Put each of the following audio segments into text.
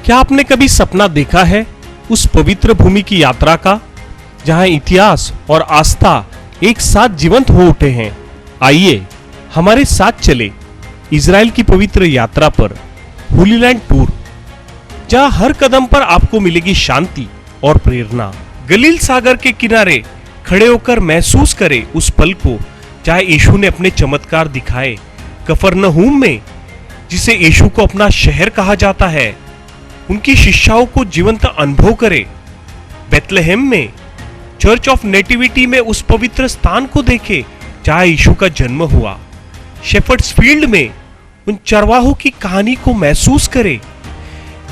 क्या आपने कभी सपना देखा है उस पवित्र भूमि की यात्रा का, जहां इतिहास और आस्था एक साथ जीवंत हो उठे हैं? आइए हमारे साथ चले इजराइल की पवित्र यात्रा पर, होली लैंड टूर, जहां हर कदम पर आपको मिलेगी शांति और प्रेरणा। गलील सागर के किनारे खड़े होकर महसूस करें उस पल को जहां यीशु ने अपने चमत्कार दिखाए। कफरनहूम में, जिसे यीशु को अपना शहर कहा जाता है, उनकी शिक्षाओं को जीवंत अनुभव करें। बेथलेहेम में, चर्च ऑफ नेटिविटी में उस पवित्र स्थान को देखें जहां यीशु का जन्म हुआ। शेफर्ड्स फील्ड में उन चरवाहों की कहानी को महसूस करें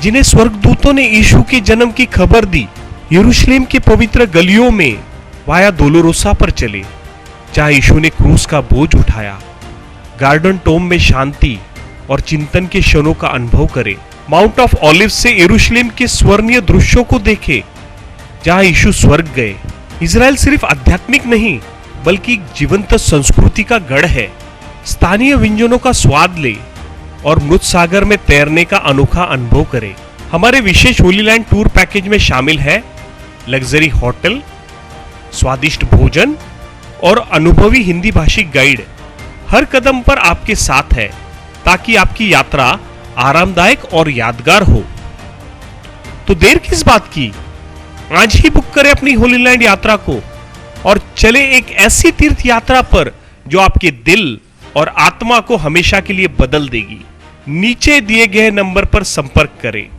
जिन्हें स्वर्गदूतों ने यीशु के जन्म की खबर दी। यरूशलेम के पवित्र गलियों में वाया दोलोरोसा पर चले जहां यीशु ने क्रूस का बोझ उठाया। गार्डन टोम में शांति और चिंतन के क्षणों का अनुभव करें। माउंट ऑफ ऑलिव्स से यरूशलेम के स्वर्णीय दृश्यों को देखें जहां यीशु स्वर्ग गए। इजराइल सिर्फ आध्यात्मिक नहीं बल्कि जीवंत संस्कृति का गढ़ है। स्थानीय व्यंजनों का स्वाद ले और मृत सागर में तैरने का अनोखा अनुभव करें। हमारे विशेष होली लैंड टूर पैकेज में शामिल है लग्जरी होटल, स्वादिष्ट भोजन और अनुभवी हिंदी भाषी गाइड हर कदम पर आपके साथ है, ताकि आपकी यात्रा आरामदायक और यादगार हो। तो देर किस बात की, आज ही बुक करें अपनी होली लैंड यात्रा को और चले एक ऐसी तीर्थ यात्रा पर जो आपके दिल और आत्मा को हमेशा के लिए बदल देगी। नीचे दिए गए नंबर पर संपर्क करें।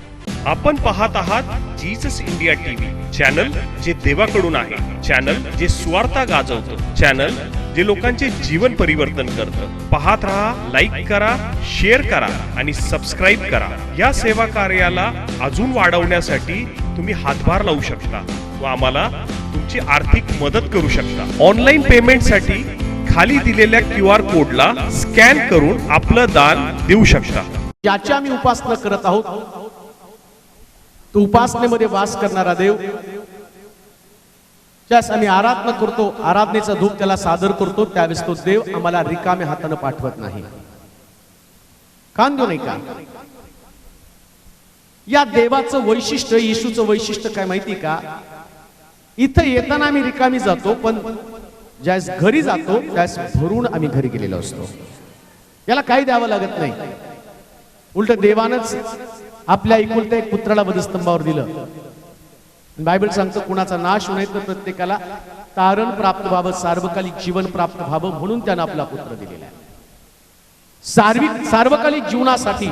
आपण पाहत आहात जीसस इंडिया टीव्ही, चॅनल जे देवाकडून आहे, चॅनल जे स्वार्था गाजवतं, चॅनल जे लोकांचे जीवन परिवर्तन करतं। पाहत रहा, लाईक करा, शेअर करा आणि सबस्क्राईब करा। या सेवा कार्याला अजून वाढवण्यासाठी तुम्ही हातभार लावू शकता व आम्हाला तुमची आर्थिक मदत करू शकता। ऑनलाईन पेमेंटसाठी खाली दिलेल्या QR कोडला स्कॅन करून आपलं दान देऊ शकता। ज्याची आम्ही उपासना करत आहोत तो उपासनेमध्ये वास करणारा देव, ज्यास आम्ही आराधना करतो, आराधनेचा धूप त्याला सादर करतो, त्यावेळेस तो देव आम्हाला रिकाम्या हाताने पाठवत नाही। कांदो नाही का? या देवाचं वैशिष्ट्य, येशूचं वैशिष्ट्य काय माहिती का? इथं येताना आम्ही रिकामी जातो, पण ज्यास घरी जातो त्यास भरून आम्ही घरी गेलेलो असतो। याला काही द्यावं लागत नाही, उलट देवानच आपल्या एकुलत्या एक पुत्राला वधस्तंभावर दिलं। बायबल सांगतं कुणाचा नाश होऊ नये तर प्रत्येकाला तारण प्राप्त व्हावं, सार्वकालिक जीवन प्राप्त व्हावं, म्हणून त्यानं आपला पुत्र दिलेला आहे। सार्वकालिक जीवनासाठी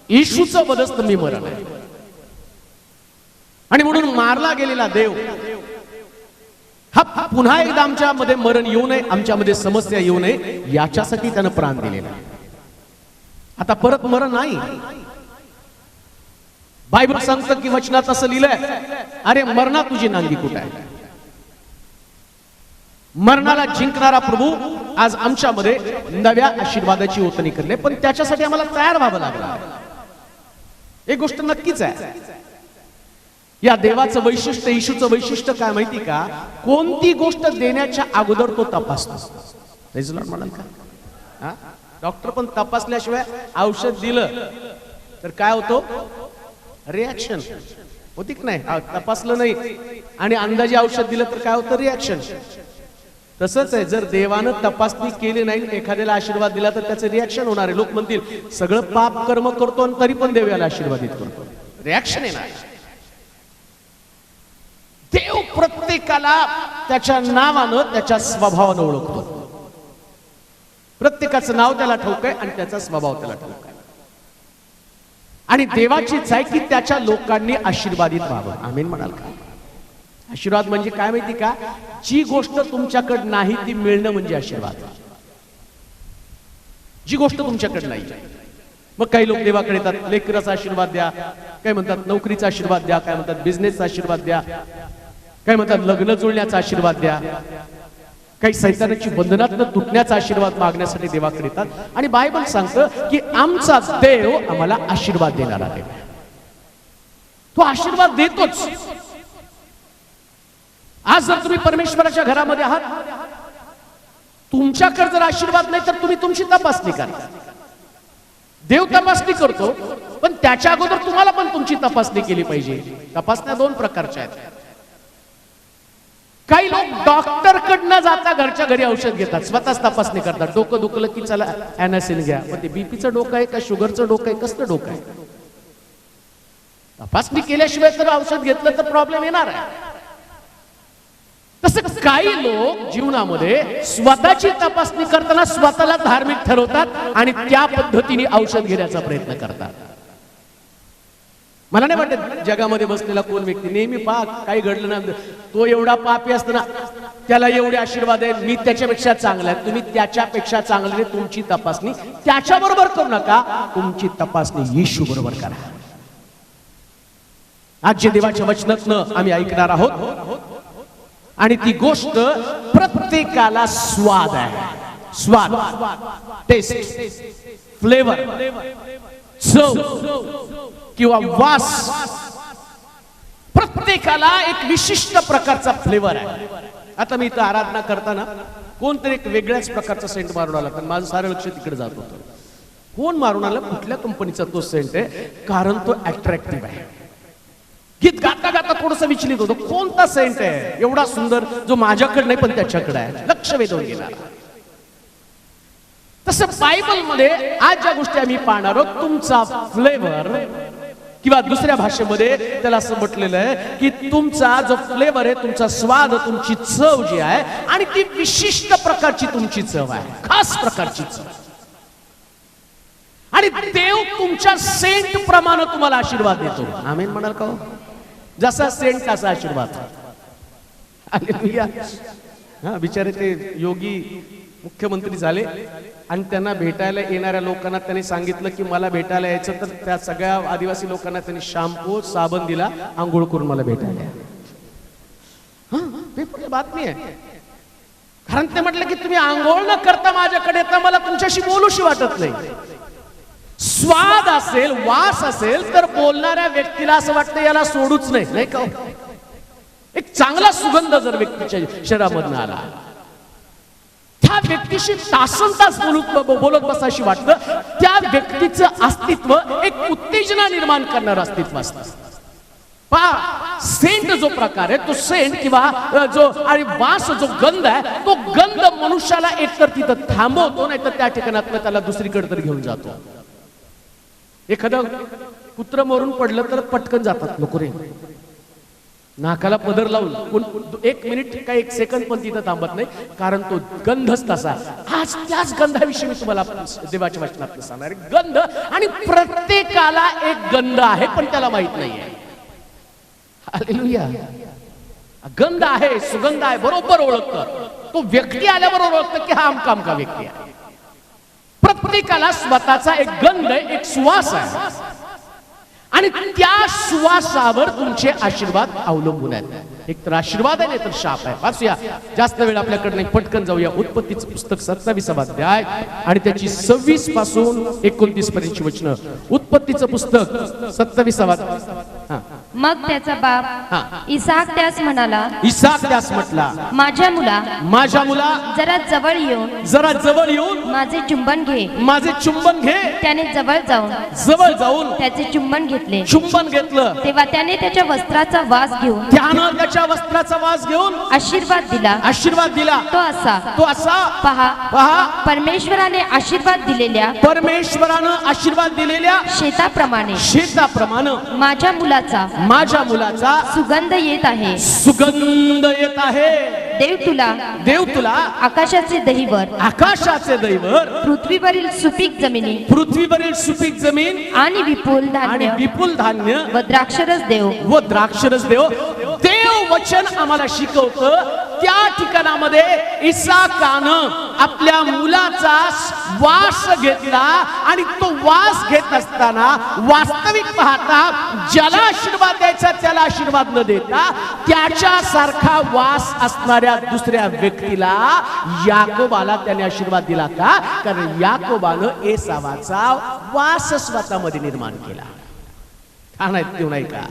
येशूचं वधस्तंभी मरण आहे आणि म्हणून मारला गेलेला देव हा पुन्हा एकदा आमच्या मध्ये मरण येऊ नये, आमच्यामध्ये समस्या येऊ नये, याच्यासाठी त्यानं प्राण दिलेला आहे। आता परत मरण नाही। बायबल सांगतं की वचनात असं लिहिलंय, अरे मरणा तुझी नांदी कुठे आहे? मरणाला जिंकणारा प्रभू आज आमच्यामध्ये नव्या आशीर्वादाची ओतणी करणे, पण त्याच्यासाठी आम्हाला तयार व्हावं लागलं। एक गोष्ट नक्कीच आहे, या देवाचं वैशिष्ट्य, येशूचं वैशिष्ट्य काय माहिती का? कोणती गोष्ट देण्याच्या अगोदर तो तपासतो। म्हणाल का? डॉक्टर पण तपासल्याशिवाय औषध दिलं तर काय होतो? रिॲक्शन होती की नाही? तपासलं नाही आणि अंदाजे औषध दिलं तर काय होतं? रिॲक्शन। तसंच आहे, जर देवानं तपासणी केली नाही, एखाद्याला आशीर्वाद दिला तर त्याचं रिॲक्शन होणार आहे। लोक म्हणतील सगळं पाप कर्म करतो आणि तरी पण देवाला आशीर्वादित करतो, रिॲक्शन येणार। देव प्रत्येकाला त्याच्या नावानं, त्याच्या स्वभावानं ओळखतो। प्रत्येकाचं नाव त्याला ठाऊक आहे आणि त्याचा स्वभाव त्याला ठाऊक आहे। आणि देवाची इच्छा आहे की त्याच्या लोकांनी आशीर्वादित व्हावं। आमीन म्हणाल का? आशीर्वाद म्हणजे काय माहिती का? जी गोष्ट तुमच्याकडे नाही ती मिळणं म्हणजे आशीर्वाद। जी गोष्ट तुमच्याकडे नाही, मग काही लोक देवाकडे येतात, लेकराचा आशीर्वाद द्या, काय म्हणतात नोकरीचा आशीर्वाद द्या, काय म्हणतात बिझनेसचा आशीर्वाद द्या, काय म्हणतात लग्न जुळण्याचा आशीर्वाद द्या, काही सैतानाची बंधनातून तुटण्याचा आशीर्वाद मागण्यासाठी देवाकडे येतात। आणि बायबल सांगतं की आमचा देव आम्हाला आशीर्वाद देणारा देव, तो आशीर्वाद देतोच। आज जर तुम्ही परमेश्वराच्या घरामध्ये आहात, तुमच्याकडे जर आशीर्वाद नाही तर तुम्ही तुमची तपासणी करा। देव तपासणी करतो पण त्याच्या अगोदर तुम्हाला पण तुमची तपासणी केली पाहिजे. तपासण्या दोन प्रकारच्या आहेत. काही लोक डॉक्टर कडनं जाता घरच्या घरी औषध घेतात, स्वतःच तपासणी करतात. डोकं दुखलं की चला ॲनासिन घ्या. पण ते बीपीचं डोकं आहे का शुगरचं डोकं आहे, कसलं डोकं आहे? तपासणी केल्याशिवाय तर औषध घेतलं तर प्रॉब्लेम येणार आहे. तसं काही लोक जीवनामध्ये स्वतःची तपासणी करताना स्वतःला धार्मिक ठरवतात आणि त्या पद्धतीने औषध घेण्याचा प्रयत्न करतात. मला नाही वाटत जगामध्ये बसलेला कोण व्यक्ती नेहमी पाप काही घडलं ना, तो एवढा पापी असताना त्याला एवढे आशीर्वाद आहेत, मी त्याच्यापेक्षा चांगला आहे. तुम्ही त्याच्यापेक्षा चांगले, तुमची तपासणी त्याच्याबरोबर करू नका, तुमची तपासणी येशू बरोबर करा. आज जे देवाच्या वचनातनं आम्ही ऐकणार आहोत आणि ती गोष्ट प्रत्येकाला स्वाद आहे. स्वाद, टेस्ट, फ्लेवर, चव किंवा वास, प्रत्येकाला एक विशिष्ट प्रकारचा फ्लेवर आहे. आता मी इथं आराधना करताना कोणतरी एक वेगळ्याच प्रकारचा सेंट मारून आला, तर माझं सारं लक्ष तिकडे जात होतं. कोण मारून आला, कुठल्या कंपनीचा तो सेंट आहे, कारण तो अट्रॅक्टिव्ह आहे. गीत गाता गाता थोडंसं विचलित होतो, कोणता सेंट आहे एवढा सुंदर जो माझ्याकडे नाही पण त्याच्याकडे आहे, लक्ष वेधून गेला. तसं बायबलमध्ये आज ज्या गोष्टी आम्ही पाहणार आहोत, तुमचा फ्लेवर किंवा दुसऱ्या भाषेमध्ये त्याला असं म्हटलेलं आहे की तुमचा जो फ्लेवर आहे, तुमचा स्वाद, तुमची चव जी आहे, आणि ती विशिष्ट प्रकारची तुमची चव आहे, खास प्रकारची चव. आणि देव तुमच्या सेंट प्रमाणे तुम्हाला आशीर्वाद देतो. आमेन म्हणाल का? जसा सेंट तसा आशीर्वाद. हालेलुया. हा, बिचारे ते योगी मुख्यमंत्री झाले आणि त्यांना भेटायला येणाऱ्या लोकांना त्यांनी सांगितलं की मला भेटायला यायचं, तर त्या सगळ्या आदिवासी लोकांना त्यांनी शॅम्पू साबण दिला, आंघोळ करून मला भेटायला. हा, पेपरला बातमी आहे. कारण ते म्हटलं की तुम्ही आंघोळ न करता माझ्याकडे येता, मला तुमच्याशी बोलूशी वाटत नाही. स्वाद असेल, वास असेल, तर बोलणाऱ्या व्यक्तीला असं वाटतं याला सोडूच नाही, नाही का? एक चांगला सुगंध जर व्यक्तीच्या शरीरामधून आला, त्या व्यक्तीशी तासनतास बोलत बसायची वाटतं. त्या व्यक्तीचं अस्तित्व एक उत्तेजना निर्माण करणारं अस्तित्व असतं. सेंट जो प्रकार आहे, तो सेंट किंवा जो आणि वास जो गंध आहे, तो गंध मनुष्याला एकतर तिथं थांबवतो, नाही तर त्या ठिकाणात त्याला दुसरीकडे तर घेऊन जातो. एखादं कुत्र मरून पडलं तर पटकन जातात लोक रे, नाकाला पदर लावून 1 मिनिट काय 1 सेकंद पण तिथं थांबत नाही, कारण तो गंधच तसा. आज त्याच गंधाविषयी मी तुम्हाला देवाच्या वचनात सांगणार. गंध, आणि प्रत्येकाला एक गंध आहे पण त्याला माहित नाहीये. हालेलुया. गंध आहे, सुगंध आहे, बरोबर ओळखतं. तो व्यक्ती आल्यावर ओळखतं की हा आमका व्यक्ती आहे. प्रत्येकाला स्वतःचा एक गंध, एक सुवास आहे, आणि त्या सुवासावर तुमचे आशीर्वाद अवलंबून आहेत. एक तर आशीर्वाद आहे, नाही तर शाप आहे. वाचूया, जास्त वेळ आपल्याकडे नाही, पटकन जाऊया. उत्पत्तीचं पुस्तक 27वा अध्याय आणि त्याची 26 पासून 29 पर्यंतची वचनं. उत्पत्तीचं पुस्तक 27वा. मग त्याचा बाप इसाक त्यास म्हणाला, इसाक त्यास म्हटला, माझ्या मुला जरा जवळ येऊन माझे चुंबन घे. माझे चुंबन घे. त्याने जवळ जाऊन त्याचे चुंबन घेतलं. तेव्हा त्याने त्याच्या वस्त्राचा वास घेऊन आशीर्वाद दिला. तो असा पहा परमेश्वराने आशीर्वाद दिलेल्या शेताप्रमाणे माझ्या मुलाचा सुगंध येत आहे. देव तुला आकाशाचे दहीवर पृथ्वीवरील सुपीक जमीन आणि विपुल धान्य व द्राक्षरस देव. देव वचन आम्हाला शिकवतं. त्या ठिकाणामध्ये इसाकानं आपल्या मुलाचा वास घेतला, आणि तो वास घेत असताना वास्तविक पाहता ज्याला आशीर्वाद द्यायचा त्याला आशीर्वाद न देता त्याच्यासारखा वास असणाऱ्या दुसऱ्या व्यक्तीला, याकोबाला त्याने आशीर्वाद दिला. का? कारण याकोबानं एसावाचा वास स्वतःमध्ये निर्माण केला. नाही का?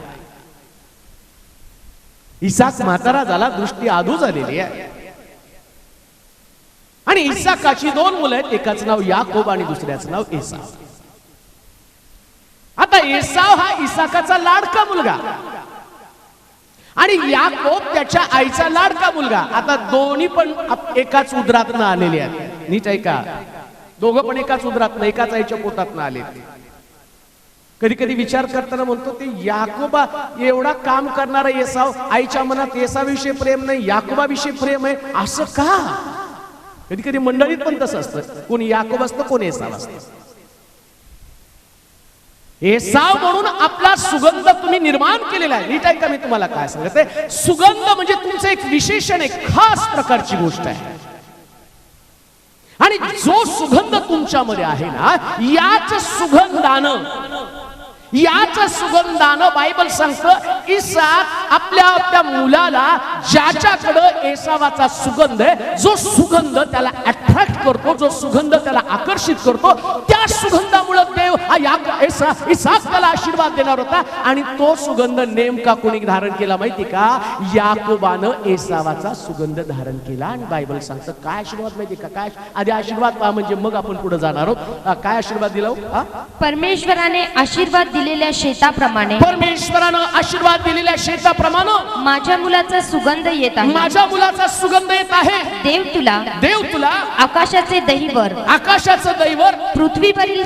इसाक म्हातारा झाला, दृष्टी आधू झालेली आहे, आणि इसाकाची 2 मुलं आहेत. एकाचं नाव याकोब आणि दुसऱ्याचं नाव एसाव. आता एसाव हा इसाकाचा लाडका मुलगा आणि याकोब त्याच्या आईचा लाडका मुलगा. आता दोन्ही पण एकाच उदरातनं आलेले आहेत. नीट ऐका, दोघं पण एकाच उदरातनं एकाच आईच्या पोटातनं आले. कधी कधी विचार करताना म्हणतो ते याकोबा एवढा काम करणारा एसाव, आईच्या मनात एसाविषयी प्रेम नाही, याकोबाविषयी प्रेम आहे, असं का? कधी कधी मंडळीत पण तसं असतं, कोणी याकोब असतं कोणी एसाव असतं. एसाव म्हणून आपला सुगंध तुम्ही निर्माण केलेला आहे. नीट ऐका, मी तुम्हाला काय सांगते, सुगंध म्हणजे तुमचं एक विशेषण आहे, खास प्रकारची गोष्ट आहे. आणि जो सुगंध तुमच्यामध्ये आहे ना, याच सुगंधानं बायबल सांगतं इसाक आपल्या मुलाला ज्याच्याकडं एसावाचा सुगंध आहे, जो सुगंध त्याला अट्रॅक्ट करतो, जो सुगंध त्याला आकर्षित करतो, त्या सुगंधामुळे देव इसाक त्याला आशीर्वाद देणार होता. आणि तो सुगंध नेमका कोणी धारण केला माहिती का? याकोबानं एसावाचा सुगंध धारण केला. आणि बायबल सांगतं काय आशीर्वाद माहिती का? काय आधी आशीर्वाद पहा, म्हणजे मग आपण पुढे जाणार आहोत. काय आशीर्वाद दिला? परमेश्वराने आशीर्वाद दिलेल्या शेताप्रमाणे, परमेश्वरानं आशीर्वाद दिलेल्या शेताप्रमाणे माझ्या मुलाचा सुगंध येत आहे. माझ्या मुलाचा सुगंध येत आहे. देव तुला आकाशाचे दहीवर, आकाशाचं दहीवर, पृथ्वीवरील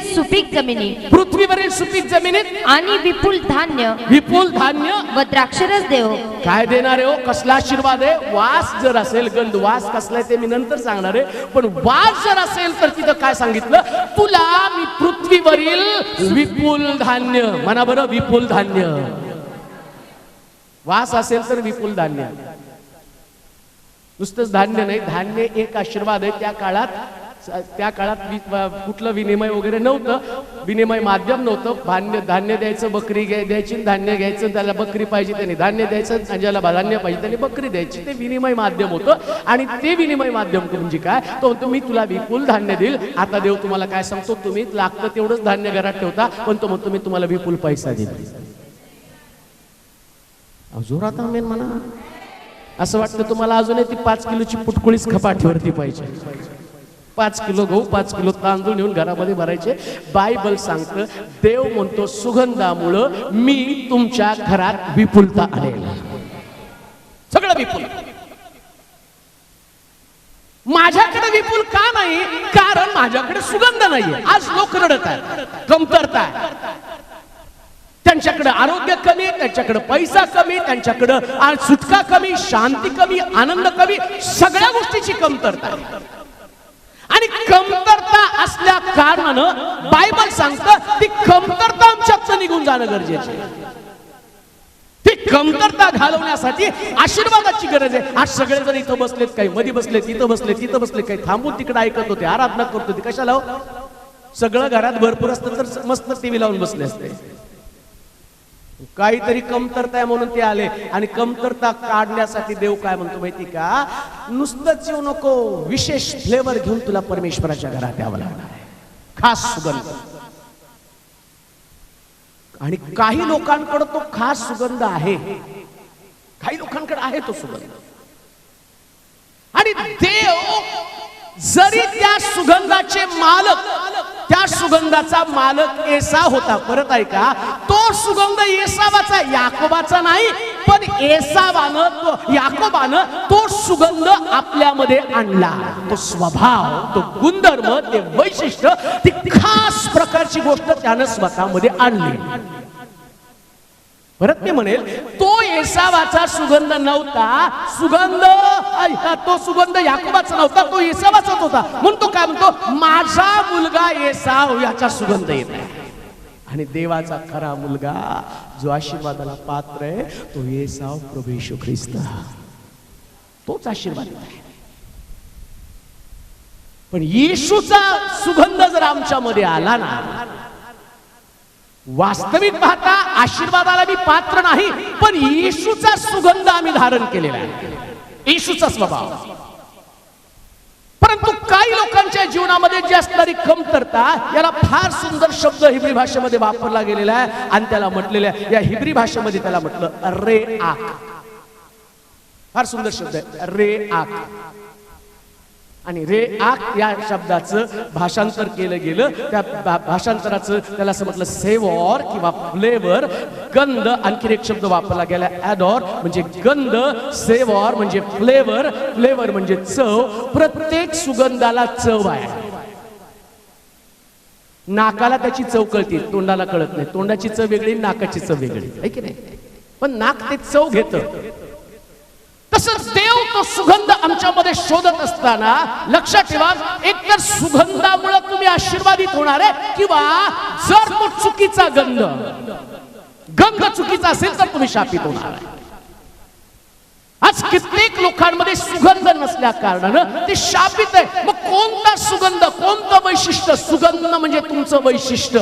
सुपीक जमिनीत आणि विपुल धान्य व द्राक्षरस देव. काय देणार आहे? कसला आशीर्वाद आहे? वास जर असेल, गंध, वास कसला आहे ते मी नंतर सांगणार आहे, पण वास जर असेल तर तिथं काय सांगितलं? तुला मी पृथ्वीवरील विपुल धान्य, म्हणा बरं, विपुल धान्य. वास असेल तर विपुल धान्य. नुसतंच धान्य नाही, धान्य एक आशीर्वाद आहे. त्या काळात कुठलं विनिमय वगैरे नव्हतं, विनिमय माध्यम नव्हतं. धान्य द्यायचं, बकरी द्यायची, धान्य घ्यायचं, त्याला बकरी पाहिजे त्याने धान्य द्यायचं, ज्याला धान्य पाहिजे त्याने बकरी द्यायची. ते विनिमय माध्यम होतं. आणि ते विनिमय माध्यम म्हणजे काय? तो मी तुला विपुल धान्य देईल. आता देव तुम्हाला काय सांगतो? तुम्ही लागतं तेवढंच धान्य घरात ठेवता, पण तो म्हणतो मी तुम्हाला विपुल पैसा देईल. जोरात आमेन म्हणा. असं वाटतं तुम्हाला अजूनही ती 5 किलोची पुटकुळीच खपाटीवरती पाहिजे. 5 किलो गहू, 5 किलो तांदूळ नेऊन घरामध्ये भरायचे. बायबल सांगतं, देव म्हणतो सुगंधामुळं मी तुमच्या घरात विपुलता आणेल. सगळं विपुल. माझ्याकडे विपुल का नाही? कारण माझ्याकडे सुगंध नाहीये. आज लोक रडत आहेत, कमतरता आहे. त्यांच्याकडे आरोग्य कमी, त्यांच्याकडे पैसा कमी, त्यांच्याकडे सुटका कमी, शांती कमी, आनंद कमी, सगळ्या गोष्टीची कमतरता आहे. आणि कमतरता असल्या कारणानं बायबल सांगतं ती कमतरता आमच्यात निघून जाणं गरजेचं आहे. ती कमतरता घालवण्यासाठी आशीर्वादाची गरज आहे. आज सगळेजण इथं बसलेत, काही मध्ये बसलेत, इथं बसलेत, तिथं बसले, काही थांबून तिकडे ऐकत होते, आराधना करत होते. कशाला? सगळं घरात भरपूर असतं तर मस्त टीव्ही लावून बसले असते. काहीतरी कमतरता आहे म्हणून ते आले. आणि कमतरता काढण्यासाठी देव काय म्हणतो माहिती का? नुसतंच येऊ नको, विशेष फ्लेवर घेऊन तुला परमेश्वराच्या घरात यावं लागणार आहे, खास सुगंध. आणि काही लोकांकडे तो खास सुगंध आहे, काही लोकांकडे आहे तो सुगंध. आणि देव जरी त्या सुगंधाचे मालक, त्या सुगंधाचा मालक एसाव होता. परत ऐका, तो सुगंध एसावाचा, याकोबाचा नाही, पण याकोबानं तो सुगंध आपल्यामध्ये आणला. तो स्वभाव, तो गुणधर्म, ते वैशिष्ट्य, ती खास प्रकारची गोष्ट त्यानं स्वतःमध्ये आणली. परत मी म्हणेल, तो एसावाचा सुगंध नव्हता, तो सुगंध याकोबाचा नव्हता, तो एसावाचाच होता. म्हणून तो काय म्हणतो? माझा मुलगा एसाव याचा सुगंध येत आहे. आणि देवाचा खरा मुलगा जो आशीर्वादाला पात्र आहे तो एसाव, प्रभू येशू ख्रिस्त, तोच आशीर्वाद आहे. पण येशूचा सुगंध जर आमच्यामध्ये आला ना, वास्तविक पाहता आशीर्वादाला मी पात्र नाही, पण येशूचा सुगंध आम्ही धारण केलेला आहे, येशूचा स्वभाव. परंतु काही लोकांच्या जीवनामध्ये जी असणारी कमतरता, याला फार सुंदर शब्द हिब्री भाषेमध्ये वापरला गेलेला आहे. आणि त्याला म्हटलेल्या या हिब्री भाषेमध्ये त्याला म्हटलं रे आक. फार सुंदर शब्द आहे, रे आक. आणि रे आक या शब्दाचं भाषांतर केलं गेलं. त्या भाषांतराचं त्याला असं म्हटलं सेवॉर किंवा फ्लेवर, गंध. आणखी एक शब्द वापरला गेला ॲडॉर म्हणजे गंध, सेवॉर म्हणजे फ्लेवर, फ्लेवर म्हणजे चव. प्रत्येक सुगंधाला चव आहे. नाकाला त्याची चव कळते, तोंडाला कळत नाही. तोंडाची चव वेगळी, नाकाची चव वेगळी आहे की नाही. पण नाक ते चव घेतं. तसंच देव तो सुगंध आमच्यामध्ये शोधत असताना लक्षात ठेवा, एकतर सुगंधामुळे तुम्ही आशीर्वादित होणार आहे, किंवा जर तो चुकीचा गंध चुकीचा असेल तर तुम्ही शापित होणार आहे. आज कित्येक लोकांमध्ये सुगंध नसल्या कारणानं ते शापित आहे. मग कोणता सुगंध, कोणतं वैशिष्ट्य? सुगंध म्हणजे तुमचं वैशिष्ट्य.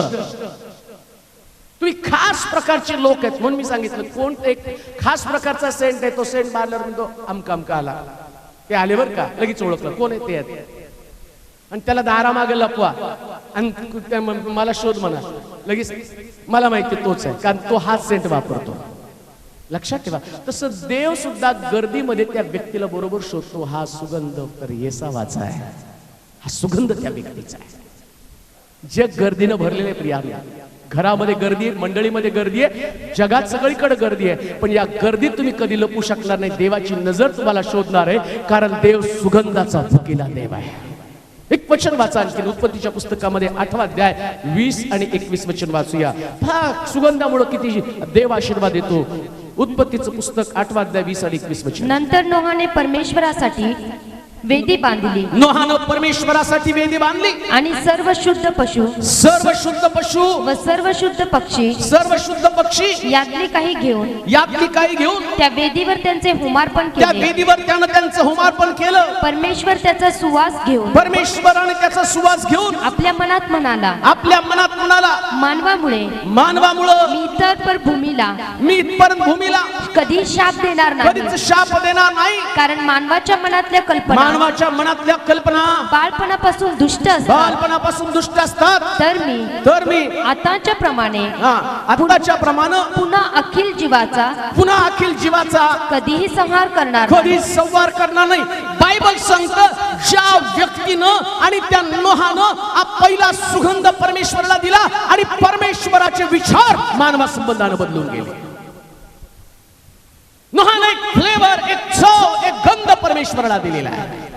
तुम्ही खास प्रकारचे लोक आहेत म्हणून मी सांगितलं, कोण एक खास प्रकारचा सेंट आहे, तो सेंट मारल्यावर म्हणतो अमका अमका आला, ते आले बरं का, लगेच ओळखलं कोण आहे ते आहेत. आणि त्याला दारामागे लपवा आणि मला शोध म्हणा, लगेच मला माहिती तोच आहे, कारण तो हाच सेंट वापरतो. लक्षात ठेवा, तसं देव सुद्धा गर्दीमध्ये त्या व्यक्तीला बरोबर शोधतो. हा सुगंध तर येसावाचा आहे, हा सुगंध त्या व्यक्तीचा आहे. जग गर्दीनं भरलेले प्रिया, घरामध्ये गर्दी आहे, मंडळीमध्ये गर्दी आहे, जगात सगळीकडे गर्दी आहे. पण या गर्दीत तुम्ही कधी लपू शकणार नाही. देवाची नजर तुम्हाला शोधणार आहे, कारण देव सुगंधाचा भुकेला देव आहे. एक वचन वाचा आणखी उत्पत्तीच्या पुस्तकामध्ये 8वा अध्याय 20 आणि 21 वचन वाचूया. सुगंधामुळे किती देव आशीर्वाद देतो. उत्पत्तीचं पुस्तक 8वा अध्याय 20 आणि 21 वचन. नंतर नोहाने परमेश्वरासाठी वेदी बांधली. नोहानं परमेश्वरासाठी वेदी बांधली आणि सर्व शुद्ध पशु व सर्व शुद्ध पक्षी यातली काही घेऊन त्या वेदीवर त्यांचे होमार्पण केले. परमेश्वर त्याचा सुवास घेऊन आपल्या मनात म्हणाला, मानवामुळे मी इतर भूमीला कधी शाप देणार नाही, कारण मानवाच्या मनातल्या कल्पना बाळपणापासून दुष्ट असतात. तर मी आताच्या प्रमाणे पुन्हा अखिल जीवाचा कधीही संहार करणार नाही. बायबल सांगतं, ज्या व्यक्तीनं आणि त्या नोहानं पहिला सुगंध परमेश्वराला दिला आणि परमेश्वराचे विचार मानवा संबंधाने बदलून गेले. नोहानं एक फ्लेवर, एक चव, एक गंध परमेश्वराला दिलेला आहे.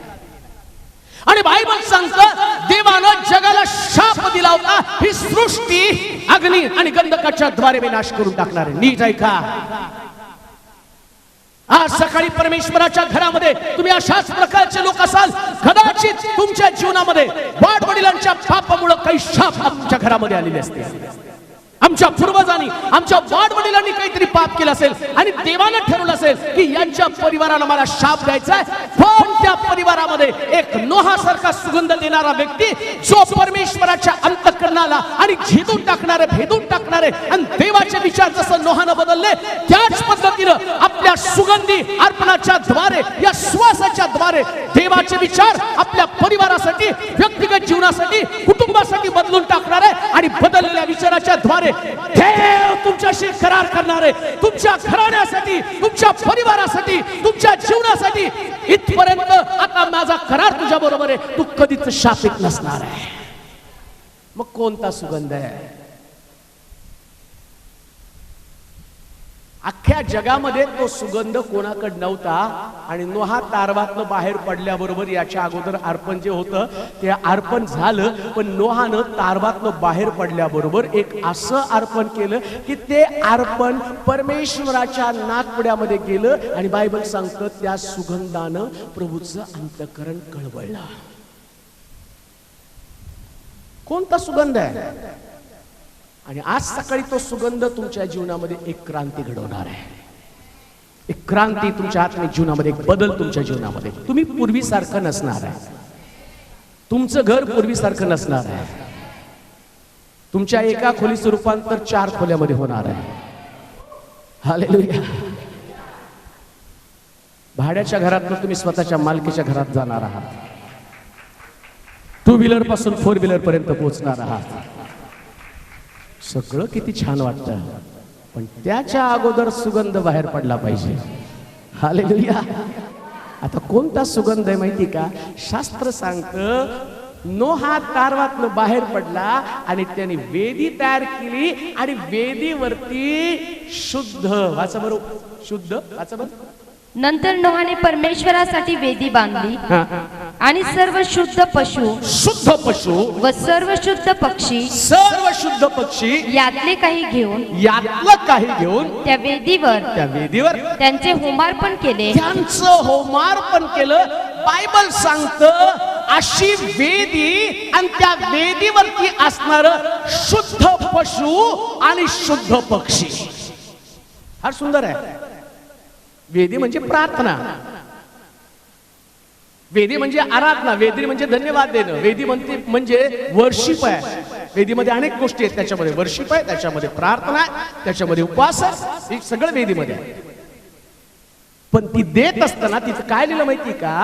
आणि बायबल सांगतं, देवानं जगाला शाप दिला होता, ही सृष्टी अग्नी आणि गंधकाच्या द्वारे विनाश करून टाकणार आहे. नीट ऐका, आज सकाळी परमेश्वराच्या घरामध्ये तुम्ही अशाच प्रकारचे लोक असाल, कदाचित तुमच्या जीवनामध्ये वाडवडिलांच्या पापामुळे काही शाप आमच्या घरामध्ये आलेले असतील. आमच्या पूर्वजांनी, आमच्या वाडवडिलांनी काहीतरी पाप केलं असेल आणि देवानं ठरवलं असेल की यांच्या परिवाराला मला शाप द्यायचा आहे. पण त्या परिवारामध्ये एक नोहासारखा सुगंध देणारा व्यक्ती, जो परमेश्वराच्या अंतःकरणाला आणि भेदून टाकणारे आणि देवाचे विचार जसं नोहानं बदलले, त्याच पद्धतीनं आपल्या सुगंधी अर्पणाच्या द्वारे, या सुवासाच्या द्वारे देवाचे विचार आपल्या परिवारासाठी, व्यक्तिगत जीवनासाठी, कुटुंबासाठी बदलून टाकणार आहे. आणि बदललेल्या विचाराच्या द्वारे देव तुमच्याशी करार करणार आहे, तुमच्या घराण्यासाठी, तुमच्या परिवारासाठी, तुमच्या जीवनासाठी. इथपर्यंत आता माझा करार तुझ्या बरोबर आहे, तू कधीच शापित नसणार आहे. मग कोणता सुगंध आहे? अख्ख्या जगामध्ये तो सुगंध कोणाकडे नव्हता. आणि नोहा तारवातनं बाहेर पडल्याबरोबर, याच्या अगोदर अर्पण जे होतं ते अर्पण झालं, पण नोहानं तारवातनं बाहेर पडल्याबरोबर एक असं अर्पण केलं की ते अर्पण परमेश्वराच्या नाकपुड्यामध्ये गेलं. आणि बायबल सांगतं, त्या सुगंधानं प्रभूचं अंतःकरण कळवळलं. कोणता सुगंध आहे? आणि आज सकाळी तो सुगंध तुमच्या जीवनामध्ये एक क्रांती घडवणार आहे. एक क्रांती तुमच्या आत्मिक जीवनामध्ये, एक बदल तुमच्या जीवनामध्ये. तुम्ही पूर्वीसारखं नसणार आहे. तुमचं घर पूर्वीसारखं नसणार आहे. तुमच्या एका खोलीचं रूपांतर 4 खोल्यामध्ये होणार आहे. हालेलुया. भाड्याच्या घरातून तुम्ही स्वतःच्या मालकीच्या घरात जाणार आहात. 2 व्हीलर पासून 4 व्हीलर पर्यंत पोहोचणार आहात. सगळं किती छान वाटतं, पण त्याच्या अगोदर सुगंध बाहेर पडला पाहिजे. हालेलुया. आता कोणता सुगंध आहे माहिती का? शास्त्र सांगतं नोहा तारवातनं बाहेर पडला आणि त्याने वेदी तयार केली आणि वेदीवरती शुद्ध, वाचा बरोबर, शुद्ध वाचा बरोबर. नंतर नोहाने परमेश्वरासाठी वेदी बांधली आणि सर्व शुद्ध पशु व सर्व शुद्ध पक्षी यातले काही घेऊन त्या वेदीवर त्यांचे होमार्पण केले. त्यांचं होमार्पण केलं. बायबल सांगतं अशी वेदी आणि त्या वेदीवरती असणार शुद्ध पशु आणि शुद्ध पक्षी. फार सुंदर आहे. वेदी म्हणजे प्रार्थना, वेदी म्हणजे आराधना, वेदी म्हणजे धन्यवाद देणं, वेदी म्हणजे वर्शिप आहे. वेदीमध्ये अनेक गोष्टी आहेत. त्याच्यामध्ये वर्शिप आहे, त्याच्यामध्ये प्रार्थना आहे, त्याच्यामध्ये उपवास आहे, हे सगळं वेदीमध्ये आहे. पण ती देत असताना तिचं काय लिहिलं माहिती का?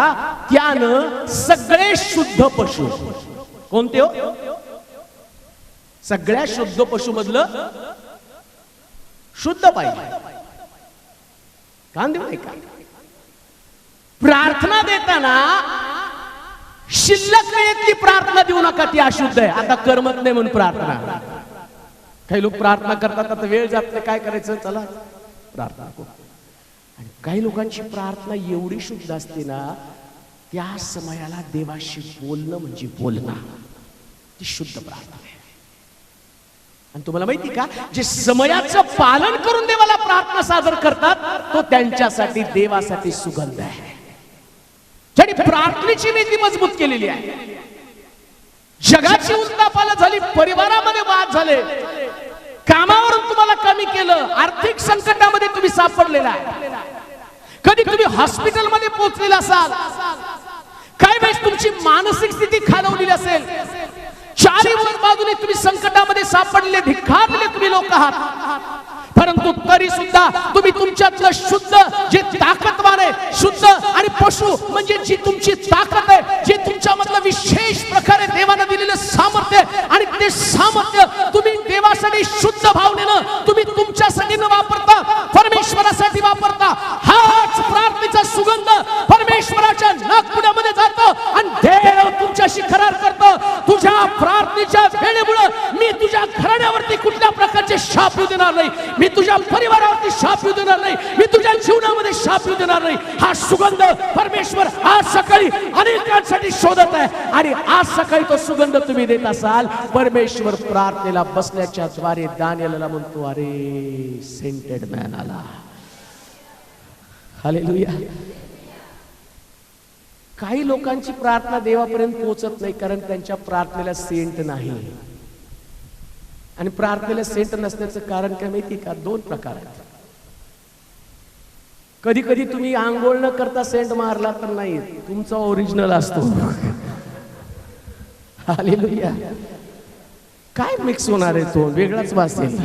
त्यानं सगळे शुद्ध पशु. कोणते हो? सगळ्या शुद्ध पशु मधलं शुद्ध पाहिजे. कान देऊ का? प्रार्थना देताना शिल्लक वेळेतली प्रार्थना देऊ नका, ती अशुद्ध आहे. आता करमत नाही म्हणून प्रार्थना. काही लोक प्रार्थना करतात, आता वेळ जात नाही, काय करायचं, चला प्रार्थना करू. आणि काही लोकांची प्रार्थना एवढी शुद्ध असते ना, त्या समयाला देवाशी बोलणं म्हणजे बोलणं, ती शुद्ध प्रार्थना आहे. आणि तुम्हाला माहिती का, जे समयाचं पालन करून देवाला प्रार्थना सादर करतात, तो त्यांच्यासाठी देवासाठी सुगंध आहे. ज्यांनी प्रार्थनेची नीती मजबूत केलेली आहे. जगाची उलथापालथ झाली, परिवारामध्ये वाद झाले, कामावरून तुम्हाला कमी केलं, आर्थिक संकटामध्ये तुम्ही सापडलेला आहे, कधी तुम्ही हॉस्पिटलमध्ये पोहोचलेला असाल, काही वेळेस तुमची मानसिक स्थिती खालवलेली असेल, चारी बाजूने तुम्ही संकटामध्ये सापडले, धिक्कारलेले तुम्ही लोक आहात, परंतु तरी सुद्धा तुम्ही तुमच्यातलं शुद्ध, जे ताकदवान आहे, शुद्ध आणि पशु म्हणजे जी तुमची ताकद आहे, जे तुमच्यामधलं विशेष प्रकारे देवाने दिलेलं सामर्थ्य, आणि ते सामर्थ्य तुम्ही देवासाठी शुद्ध भावनेनं तुम्ही तुमच्यासाठी न वापरता परमेश्वरासाठी वापरता. हाच प्रार्थनेचा सुगंध परमेश्वराच्या नाकपुड्यामध्ये जातो आणि देव तुमच्याशी करार करतो. तुझ्या प्रार्थनेच्या वेळेमुळे मी तुझ्या घराण्यावरती कुठल्या प्रकारचे शाप येऊ देणार नाही, मी तुझ्या परिवारावरती शाप येऊ देणार नाही, मी तुझ्या जीवनामध्ये शाप येऊ देणार नाही. हा सुगंध परमेश्वर आज सकाळी अनेकांसाठी शोधत आहे, आणि आज सकाळी तो सुगंध तुम्ही देत असाल. परमेश्वर प्रार्थनेला बसल्याच्या द्वारे दानिएलला म्हणतो, अरे सेंटेड मॅन आला. हालेलुया. काही लोकांची प्रार्थना देवापर्यंत पोहोचत नाही, कारण त्यांच्या प्रार्थनेला सेंट नाही. आणि प्रार्थनेला सेंट नसण्याचं कारण काय माहिती का? दोन प्रकार आहेत. कधी कधी तुम्ही आंघोळ न करता सेंट मारला तर नाही, तुमचा ओरिजिनल असतो. हालेलुया. काय मिक्स होणार आहे, तो वेगळाच वास येईल.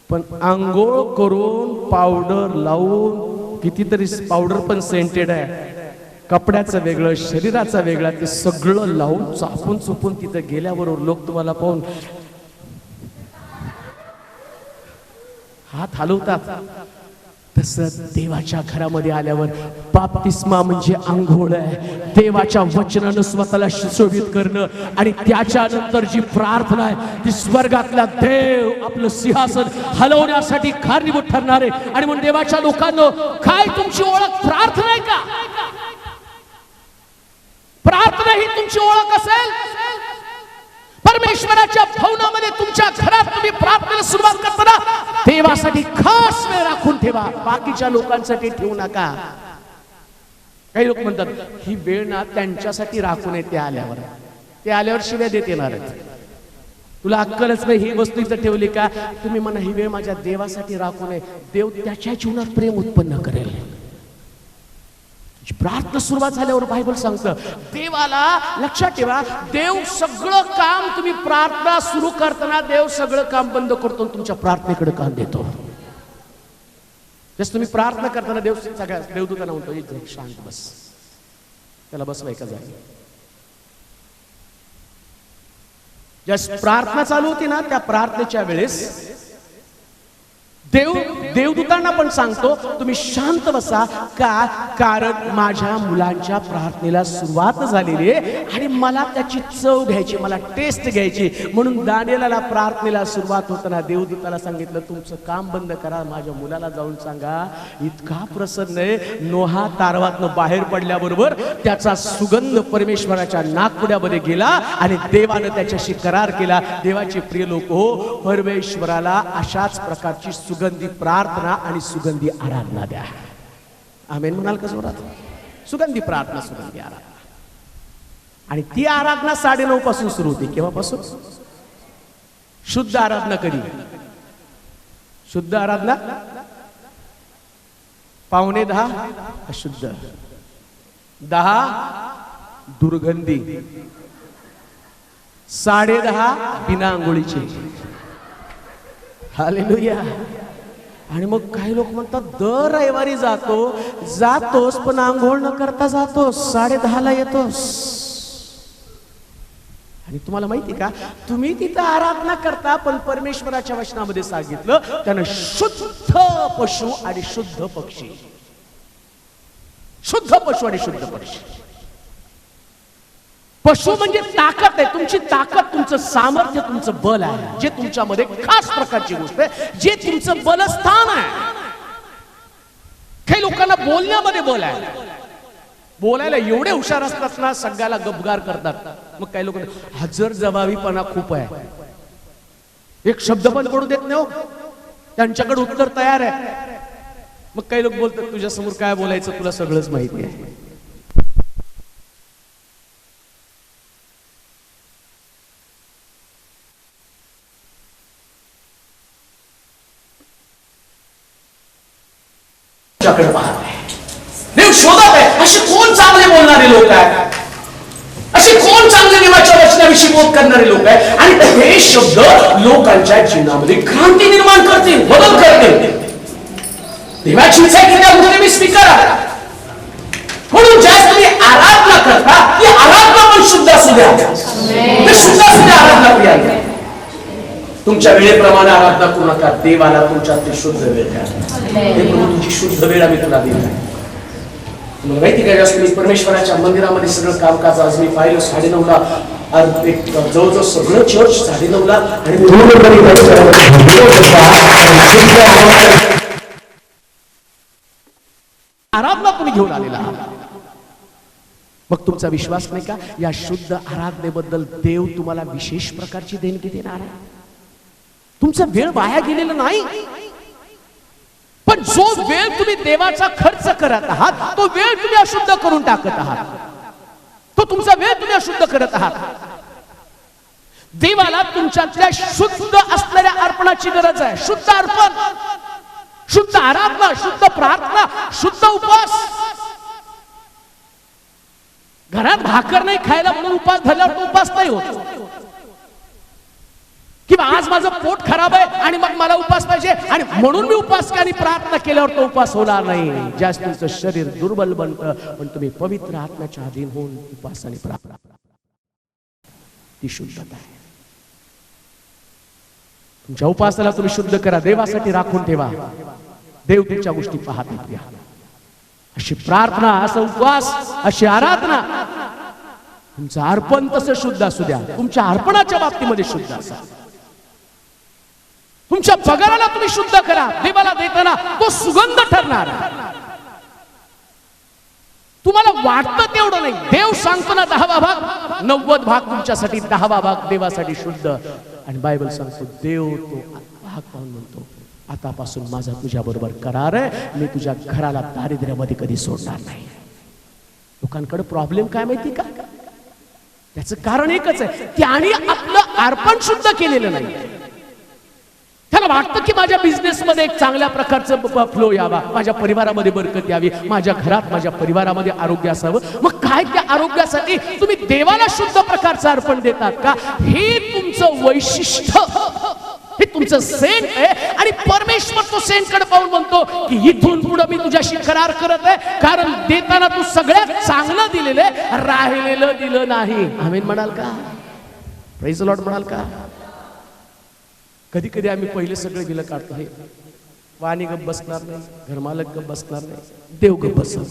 पण आंघोळ करून पावडर लावून, कितीतरी पावडर पण सेंटेड आहे, कपड्याचं वेगळं, शरीराचं वेगळं, ते सगळं लावून चापून चुपून तिथं गेल्याबरोबर लोक तुम्हाला पाहून हात हलवतात. तसं देवाच्या घरामध्ये आल्यावर बाप्तिस्मा म्हणजे आंघोळ आहे. देवाच्या वचनानं स्वतःला सुशोभित करणं, आणि त्याच्यानंतर जी प्रार्थना आहे ती स्वर्गातला देव आपलं सिंहासन हलवण्यासाठी कारणीभूत ठरणार आहे. आणि म्हणून देवाच्या लोकांनो, काय तुमची ओळख प्रार्थना आहे का? प्रार्थना ही तुमची ओळख असेल, परमेश्वराच्या भवनामध्ये तुमच्या घरात तुम्ही प्रार्थनेला सुरुवात करताना देवासाठी खास वेळ राखून ठेवा, बाकीच्या लोकांसाठी ठेवू नका. काही लोक म्हणतात ही वेळ ना त्यांच्यासाठी राखून आहे, ते आल्यावर शिव्या देत येणार आहेत. तुला अक्कलच नाही, ही वस्तू इथं ठेवली का? तुम्ही म्हणा ही वेळ माझ्या देवासाठी राखून आहे. देव त्याच्या जीवनात प्रेम उत्पन्न करेल. प्रार्थना सुरुवात झाल्यावर बायबल सांगतं, देवाला लक्षात ठेवा, देव सगळं काम, तुम्ही प्रार्थना सुरू करताना देव सगळं काम बंद करतो, तुमच्या प्रार्थनेकडे कान देतो. जस तुम्ही प्रार्थना करताना देव सगळ्या देवदूतांना म्हणतो, शांत बस, त्याला बसवाय का जागी. ज्या प्रार्थना चालू होती ना, त्या प्रार्थनेच्या वेळेस देवदूतांना पण सांगतो तुम्ही शांत बसा, का कारण माझ्या मुलांच्या प्रार्थनेला सुरुवात झालेली आहे आणि मला त्याची चव घ्यायची, मला टेस्ट घ्यायची. म्हणून दानिएलला प्रार्थनेला सुरुवात होताना देवदूताला सांगितलं तुमचं काम बंद करा, माझ्या मुलाला जाऊन सांगा इतका प्रसन्न आहे. नोहा तारवातनं बाहेर पडल्याबरोबर त्याचा सुगंध परमेश्वराच्या नाकपुड्यामध्ये गेला आणि देवानं त्याच्याशी करार केला. देवाचे प्रिय लोक हो, परमेश्वराला अशाच प्रकारची सुगंधी प्रार्थना आणि सुगंधी आराधना द्या. आमेन म्हणाल का जोरात? सुगंधी प्रार्थना, सुगंधी आराधना. आणि ती आराधना 9:30 पासून सुरू होती. केव्हापासून? शुद्ध आराधना. कधी शुद्ध आराधना? 9:45 अशुद्ध, 10 दुर्गंधी, 10:30 बिना आंघोळीची. हालेलुया. आणि मग काही लोक म्हणतात दर रविवारी जातोस पण आंघोळ न करता जातोस, 10:30 येतोस. आणि तुम्हाला माहिती का, तुम्ही तिथं आराधना करता पण परमेश्वराच्या वचनामध्ये सांगितलं त्यानं शुद्ध पशु आणि शुद्ध पक्षी, शुद्ध पशु आणि शुद्ध पक्षी. पशु म्हणजे ताकद आहे, तुमची ताकद, तुमचं सामर्थ्य, तुमचं बल आहे, जे तुमच्यामध्ये खास प्रकारची गोष्ट आहे, जे तुमचं बलस्थान आहे. काही लोकांना बोलण्यामध्ये बल आहे, बोलायला एवढे हुशार असतात ना, सगळ्याला गपगार करतात. मग काही लोक हजर जबाबीपणा खूप आहे, एक शब्द पण पडू देत नाही हो, त्यांच्याकडे उत्तर तयार आहे. मग काही लोक बोलतात तुझ्या समोर काय बोलायचं तुला सगळंच माहिती आहे. देव शोधत आहे अशी कोण चांगले बोलणारे लोक आहेत, अशी कोण चांगले देवाच्या वचनाविषयी बोध करणारे लोक आहेत, आणि हे शब्द लोकांच्या जीवनामध्ये क्रांती निर्माण करतील, बदल करतील. देवाची इच्छा आहे की त्या मी स्पीकर आहे. म्हणून ज्या तुम्ही आराधना करता ती आराधना पण शुद्ध असू द्या, शुद्ध असू द्या आराधना प्रिया. तुमच्या वेळेप्रमाणे आराधना करू नका, देवाला तुमच्यात ते शुद्ध वेळ द्या. हे प्रभू तुझी शुद्ध वेळ आम्ही तुला दिली आहे. तुम्हाला माहिती काय, जास्त मी परमेश्वराच्या मंदिरामध्ये सगळं कामकाज आज मी पाहिलं 9:30ला, जवळजवळ सगळं चर्च 9:30ला, आणि आराधना तुम्ही घेऊन आलेला आहात. मग तुमचा विश्वास नाही का या शुद्ध आराधनेबद्दल देव तुम्हाला विशेष प्रकारची देणगी देणार आहे? तुमचा वेळ वाया गेलेला नाही, पण जो वेळ तुम्ही देवाचा खर्च करत आहात तो वेळ तुम्ही अशुद्ध करून टाकत आहात, तो तुमचा वेळ तुम्ही अशुद्ध करत आहात. देवाला तुमच्यातल्या शुद्ध असलेल्या अर्पणाची गरज आहे. शुद्ध अर्पण, शुद्ध आराधना, शुद्ध प्रार्थना, शुद्ध उपवास. घरात भाकर नाही खायला म्हणून उपवास धरल्यावर तो उपवास नाही होत, किंवा आज माझं पोट खराब आहे आणि मग मला उपवास पाहिजे आणि म्हणून मी उपवास आणि प्रार्थना केल्यावर तो उपवास होणार नाही. जास्त तुमचं शरीर दुर्बल बनतं, पण तुम्ही पवित्र आत्म्याच्या अधीन होऊन उपवास आणि प्रार्थना, ती शुद्धता आहे. तुमच्या उपासनाला तुम्ही शुद्ध करा, देवासाठी राखून ठेवा. देव तुमच्या गोष्टी पाहत. अशी प्रार्थना, असं उपवास, अशी आराधना, तुमचं अर्पण तसं शुद्ध असू द्या. तुमच्या अर्पणाच्या बाबतीमध्ये शुद्ध असा. तुमच्या पगाराला तुम्ही शुद्ध करा, देवाला देताना तो सुगंध ठरणार. तुम्हाला वाटतं तेवढं नाही, देव सांगतो ना 10वा भाग, 90 भाग तुमच्यासाठी, 10वा भाग देवासाठी शुद्ध. आणि बायबल सांगतो देव तो भाग पाहून म्हणतो आतापासून माझा तुझ्या बरोबर करार आहे, मी तुझ्या घराला दारिद्र्यामध्ये कधी सोडणार नाही. लोकांकडे प्रॉब्लेम काय माहिती का, त्याचं कारण एकच आहे, त्याने आपलं अर्पण शुद्ध केलेलं नाही. त्याला वाटतं की माझ्या बिझनेस मध्ये एक चांगल्या प्रकारचं फ्लो यावा, माझ्या परिवारामध्ये बरकत यावी, माझ्या घरात, माझ्या परिवारामध्ये आरोग्य असावं. मग काय त्या आरोग्यासाठी तुम्ही देवाला शुद्ध प्रकारचं अर्पण देतात का? हे तुमचं वैशिष्ट्य, हे तुमचं सेंट आहे. आणि परमेश्वर तो सेंट कडे पाहून म्हणतो की इथून पुढे मी तुझ्याशी करार करत आहे, कारण देताना तू सगळ्यात चांगलं दिलेलं आहे, राहिलेलं दिलं नाही. आमेन म्हणाल का? प्रेज द लॉर्ड म्हणाल का? कधी कधी आम्ही पहिले सगळे बिलं काढतो, हे वाणी गप बसणार नाही, घरमालक गप बसणार नाही, देव गप बसल.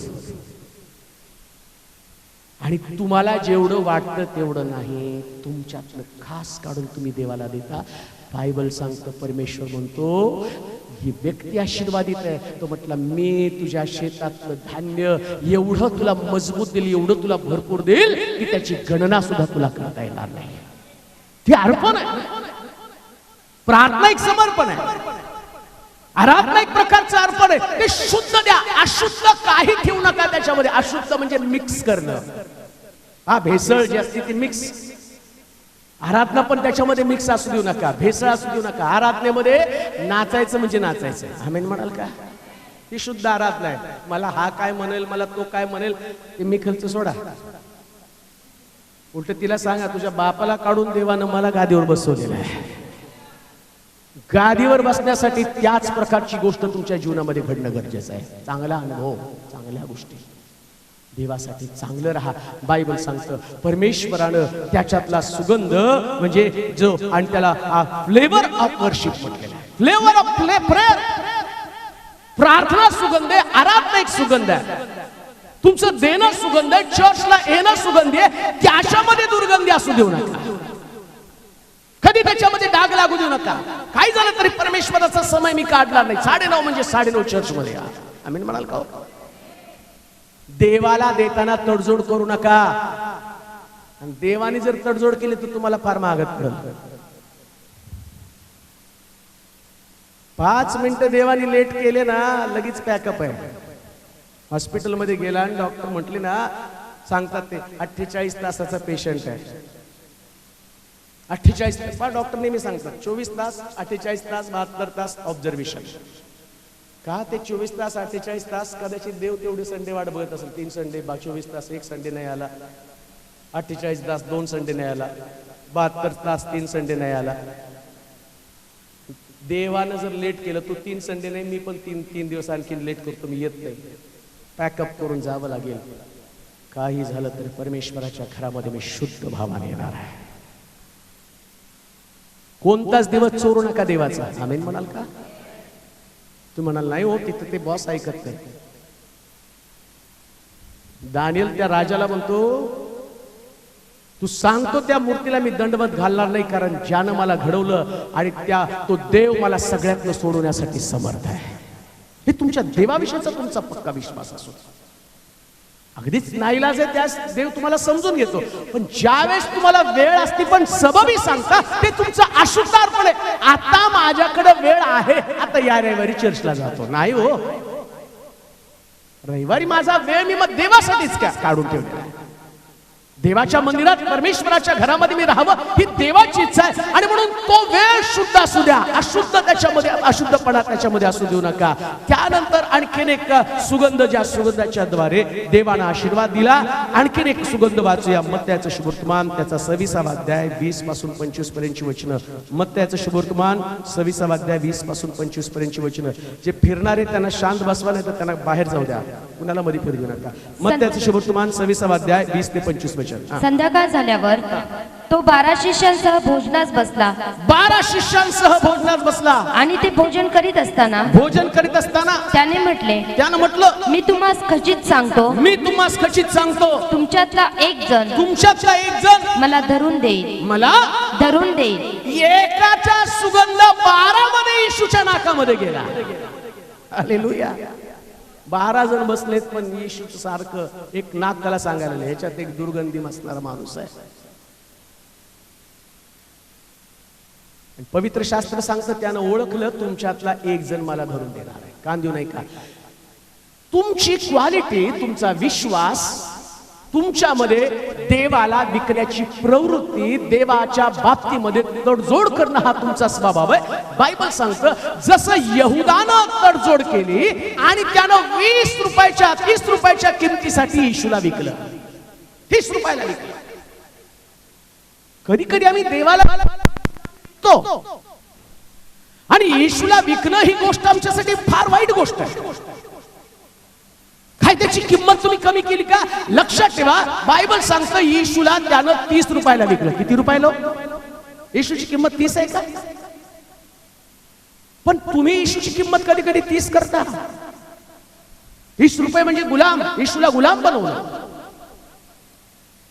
आणि तुम्हाला जेवढं वाटतं तेवढं नाही, तुमच्यातलं खास काढून तुम्ही देवाला देता. बायबल सांगतं, परमेश्वर म्हणतो ही व्यक्ती आशीर्वादित आहे. तो म्हटला, मी तुझ्या शेतातलं धान्य एवढं तुला मजबूत देईल, एवढं तुला भरपूर देईल की त्याची गणना सुद्धा तुला करता येणार नाही. ते अर्पण आहे, प्रार्थना एक समर्पण आहे, आराधना एक प्रकारचं अर्पण आहे. ते शुद्ध द्या, अशुद्ध काही ठेवू नका त्याच्यामध्ये. अशुद्ध म्हणजे मिक्स करणं, हा भेसळ जी असते ती मिक्स. आराधना पण त्याच्यामध्ये मिक्स असू देऊ नका, भेसळ असू देऊ नका. आराधनेमध्ये नाचायचं म्हणजे नाचायचं, आमेन म्हणाल का? ही शुद्ध आराधना आहे. मला हा काय म्हणेल, मला तो काय म्हणेल, ते मी खर्च सोडा. उलट तिला सांगा, तुझ्या बापाला काढून देवानं मला गादीवर बसवलेलं आहे. गादीवर बसण्यासाठी त्याच प्रकारची गोष्ट तुमच्या जीवनामध्ये घडणं गरजेचं आहे. चांगला अनुभव, चांगल्या गोष्टी, देवासाठी चांगलं राहा. बायबल सांगतं, परमेश्वरानं त्याच्यातला सुगंध म्हणजे जो, आणि त्याला फ्लेवर ऑफ वर्शिप म्हटलेला आहे. फ्लेवर ऑफ प्रेयर, प्रार्थना सुगंध आहे, आराधना एक सुगंध आहे, तुमचं देणं सुगंध आहे, चर्चला येणं सुगंधी आहे. त्याच्यामध्ये दुर्गंधी असू देऊ नका, कधी त्याच्यामध्ये डाग लागू देऊ नका. काही झालं तरी परमेश्वराचा समय मी काढणार नाही. 9:30 म्हणजे 9:30 चर्च मध्ये या, आम्ही म्हणाल का? देवाला देताना तडजोड करू नका. आणि देवाने जर तडजोड केली तर तुम्हाला फार महागात पडेल. 5 मिनिटं देवाने लेट केले ना, लगेच पॅकअप आहे. हॉस्पिटलमध्ये गेला आणि डॉक्टर म्हटले ना, सांगतात ते 48 तासाचा पेशंट आहे. 48 तास डॉक्टर नेहमी सांगतात, 24 तास, 48 तास, 72 तास ऑब्झर्वेशन. का ते 24 तास 48 तास? कदाचित देव तेवढे संडे वाट बघत असेल. 3 संडे 24 तास, 1 संडे नाही आला. 48 तास 2 संडे नाही आला. 72 तास 3 संडे नाही आला. देवानं जर लेट केलं, तो 3 संडे नाही, मी पण 3 दिवस आणखी लेट करतो, मी येत नाही. पॅकअप करून जावं लागेल. काही झालं तरी परमेश्वराच्या घरामध्ये मी शुद्ध भावाने येणार आहे. कोणताच दिवस चोरू नका देवाचा, आमेन म्हणाल का? तू म्हणाल नाही हो, तिथं ते बॉस ऐकत नाही. दानिएल त्या राजाला म्हणतो, तू सांगतो त्या मूर्तीला मी दंडवत घालणार नाही, कारण ज्यानं मला घडवलं आणि तो देव मला सगळ्यातलं सोडवण्यासाठी समर्थ आहे. हे तुमच्या देवाविषयीचा तुमचा पक्का विश्वास असो. अगदीच नाईलाज आहे, त्यास देव तुम्हाला समजून घेतो. पण ज्यावेळेस तुम्हाला वेळ असते पण सबबी सांगता, ते तुमचं अशुद्धार्पण आहे. आता माझ्याकडे वेळ आहे, आता या रविवारी चर्चला जातो. नाही हो, रविवारी माझा वेळ मी मग देवासाठीच काढून ठेवला. देवाच्या मंदिरात, परमेश्वराच्या घरामध्ये मी राहावं, ही देवाची इच्छा आहे. आणि म्हणून तो वेळ शुद्ध असू द्या, अशुद्ध त्याच्यामध्ये, अशुद्धपणा त्याच्यामध्ये असू देऊ नका. त्यानंतर आणखीन एक सुगंध, ज्या सुगंधाच्या द्वारे देवानं आशीर्वाद दिला, आणखीन एक सुगंध वाचूया. मत्तयाचं शुभवर्तमान, त्याचा 26वा अध्याय 20 पासून 25 पर्यंतची वचनं. मत्तयाचं शुभवर्तमान 26वा अध्याय 20 पासून 25 पर्यंतची वचनं. जे फिरणारे त्यांना शांत बसवा, नाही तर त्यांना बाहेर जाऊ द्या, कुणाला मध्ये फिरू नका. मत्तयाचं शुभवर्तमान 26वा अध्याय 20 ते 25 वचन. संध्याकाळ झाल्यावर तो 12 शिष्यांसह भोजनास बसला. 12 शिष्यांसह भोजनास बसला. आणि ते भोजन करीत असताना त्याने म्हटलं, मी तुम्हास खचित सांगतो, तुमच्यातला एक जण मला धरून देईल. एकाचा सुगंध 12 मध्ये येशूच्या नाकामध्ये गेला. हालेलुया. 12 जण बसलेत, पण येशू सारखं एक नाक त्याला सांगायला लागले, ह्याच्यात एक दुर्गंधी असणारा माणूस आहे. पवित्र शास्त्र सांगतं, त्यानं ओळखलं, तुमच्यातला एक जण मला धरून देणार आहे. कान देऊ नाही का? तुमची क्वालिटी, तुमचा विश्वास, तुमच्यामध्ये देवाला विकण्याची प्रवृत्ती, देवाच्या बाबतीमध्ये तडजोड करणं हा तुमचा स्वभाव आहे. बायबल सांगतं, जसं यहुदानं तडजोड केली आणि त्यानं 20 रुपयाच्या 30 रुपयाच्या किमतीसाठी येशूला विकलं, 30 रुपयाला विकलं. कधी कधी आम्ही देवाला आणि येशूला विकणं ही गोष्ट आमच्यासाठी फार वाईट गोष्ट आहे. काय त्याची किंमत तुम्ही कमी केली का? लक्षात ठेवा, बायबल सांगतं येशूला त्यानं 30 रुपयाला विकलं. किती रुपयाला? येशूची किंमत 30 आहे का? पण तुम्ही येशूची किंमत कधी कधी 30 करता. 30 रुपये म्हणजे गुलाम, येशूला गुलाम बनवलं.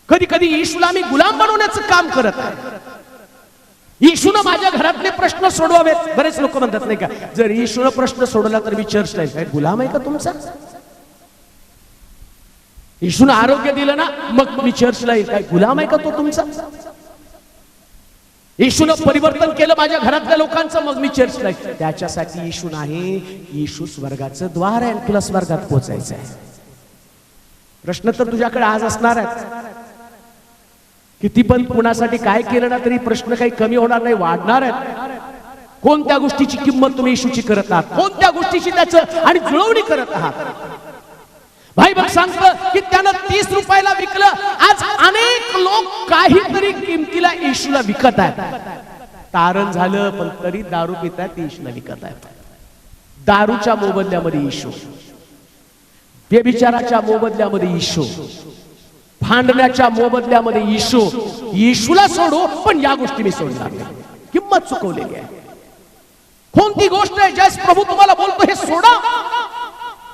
कधी कधी येशूला आम्ही गुलाम बनवण्याचं काम करत आहे. येशूनं माझ्या घरातले प्रश्न सोडवावेत. बरेच लोक म्हणतात नाही का, जर येशूनं प्रश्न सोडवला तर मी चर्चला येईल. काय गुलाम आहे का तुमचा? येशूनं आरोग्य दिलं ना, मग मी चर्चला येईल. काय गुलाम आहे का तो तुमचा? येशूनं परिवर्तन केलं माझ्या घरातल्या लोकांचं, मग मी चर्चला येईल. त्याच्यासाठी येशू नाही, येशू स्वर्गाचं द्वार आहे. तुला स्वर्गात पोहोचायचं आहे. प्रश्न तर तुझ्याकडे आज असणार आहेत. किती पण कुणासाठी काय केलं ना तरी प्रश्न काही कमी होणार नाही, वाढणार आहेत. कोणत्या गोष्टीची किंमत तुम्ही येशूची करत आहात, कोणत्या गोष्टीची त्याचं आणि जुळवणी करत आहात. बायबल सांगतं की त्यानं 30 रुपयाला विकलं. आज अनेक लोक काहीतरी किमतीला येशूला विकत आहेत. तारण झालं पण तरी दारू पितात, येशूला विकत आहेत. दारूच्या मोबदल्यामध्ये येशू, व्यभिचाराच्या मोबदल्यामध्ये येशू, भांडण्याच्या मोबदल्यामध्ये येशू. येशूला सोडू पण या गोष्टी मी सोडणार नाही. किंमत चुकवलेली आहे. कोणती गोष्ट आहे ज्यास प्रभू तुम्हाला बोलतो हे सोडा,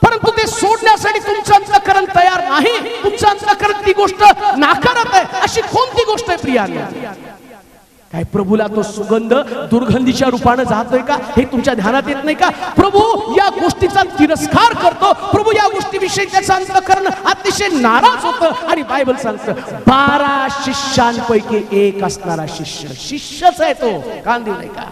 परंतु ते सोडण्यासाठी तुमचं अंतःकरण तयार नाही, तुमचं अंतःकरण ती गोष्ट नाकारत आहे. अशी कोणती गोष्ट आहे प्रियांनो? काय प्रभूला तो सुगंध दुर्गंधीच्या रूपाने जातोय का हे तुमच्या ध्यानात येत नाही का? प्रभू या गोष्टीचा तिरस्कार करतो. प्रभू या गोष्टीविषयी त्याचं अंतःकरण अतिशय नाराज होतं. आणि बायबल सांगतं 12 शिष्यांपैकी एक असणारा शिष्यच आहे तो. कान देऊ नाही का?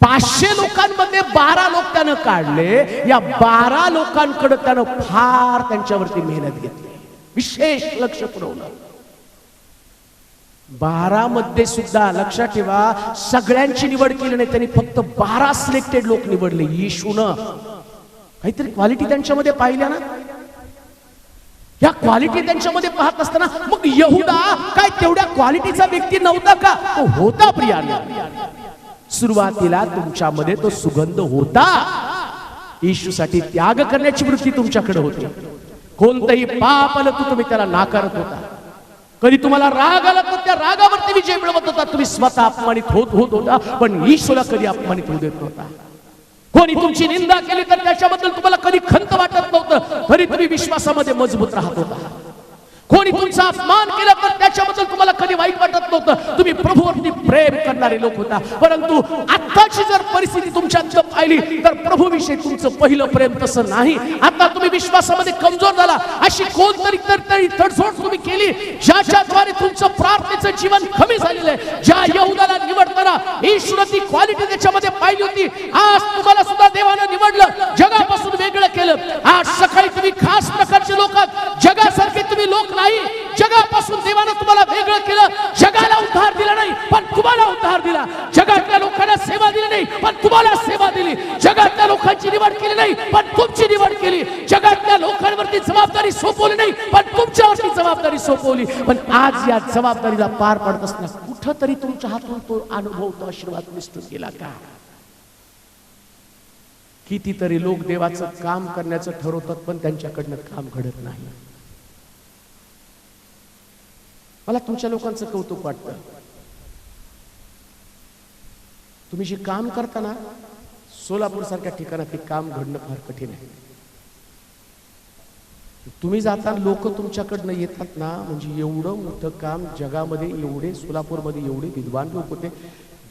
500 लोकांमध्ये 12 लोक त्यानं काढले. या 12 लोकांकडे त्यानं फार त्यांच्यावरती मेहनत घेतली, विशेष लक्ष पुरवलं. 12 मध्ये सुद्धा लक्षात ठेवा, सगळ्यांची निवड केली नाही त्यांनी, फक्त 12 सिलेक्टेड लोक निवडले. येशूनं काहीतरी क्वालिटी त्यांच्यामध्ये पाहिल्या ना. या क्वालिटी त्यांच्यामध्ये पाहत असताना मग यहुदा काय तेवढ्या क्वालिटीचा व्यक्ती नव्हता का? तो होता प्रियांनो. सुरुवातीला तुमच्यामध्ये तो सुगंध होता. येशूसाठी त्याग करण्याची वृत्ती तुमच्याकडे होती. कोणतंही पाप आलं तर तुम्ही त्याला नाकारत होता. कधी तुम्हाला राग आला तर त्या रागावरती विजय मिळवत होता. तुम्ही स्वतः अपमानित होत होता, पण येशूला कधी अपमानित होऊ देत नव्हता. कोणी तुमची निंदा केली तर त्याच्याबद्दल तुम्हाला कधी खंत वाटत नव्हतं, तरी तुम्ही विश्वासामध्ये मजबूत राहत होता. कोणी तुमचा अपमान केला तर त्याच्याबद्दल तुम्हाला कधी वाईट वाटत नव्हतं, तुम्ही प्रभूवरती प्रेम करणारे लोक होता. परंतु आत्ताची जर परिस्थिती तुमच्यात पाहिली तर प्रभूविषयी तुमचं पहिलं प्रेम तसं नाही. आता तुम्ही विश्वासामध्ये कमजोर झाला. अशी कोणतरी तडजोड तुम्ही केली ज्याच्याद्वारे तुमचं प्रार्थनेचं जीवन कमी झालेलं आहे. ज्या यहुदाला निवडताना येशूने ती क्वालिटी त्याच्यामध्ये पाहिली होती. आज तुम्हाला सुद्धा देवानं निवडलं, जगापासून वेगळं केलं. आज सकाळी तुम्ही खास प्रकारचे लोक आहात, जगासारखे तुम्ही लोक नाही. जगापासून देवानं तुम्हाला वेगळं केलं. जगाला उद्धार दिला नाही पण तुम्हाला उद्धार दिला. जगातल्या लोकांना सेवा दिली नाही पण तुम्हाला सेवा दिली. जगातल्या लोकांची निवड केली नाही पण तुमची निवड केली. जगातल्या लोकांवरती जबाबदारी सोपवली नाही पण तुमच्यावरती जबाबदारी सोपवली. पण आज या जबाबदारीला पार पडत असताना कुठंतरी तुमच्या हातून तो अनुभव, तो आशीर्वाद निसटून गेला का? कितीतरी लोक देवाचं काम करण्याचं ठरवतात पण त्यांच्याकडनं काम घडत नाही. मला तुमच्या लोकांचं कौतुक वाटतं. तुम्ही जे काम करताना सोलापूर सारख्या ठिकाणात ते काम घडणं फार कठीण आहे. तुम्ही जाताना लोक तुमच्याकडनं येतात ना, म्हणजे एवढं मोठं काम जगामध्ये, एवढे सोलापूरमध्ये एवढे विद्वान लोक होते.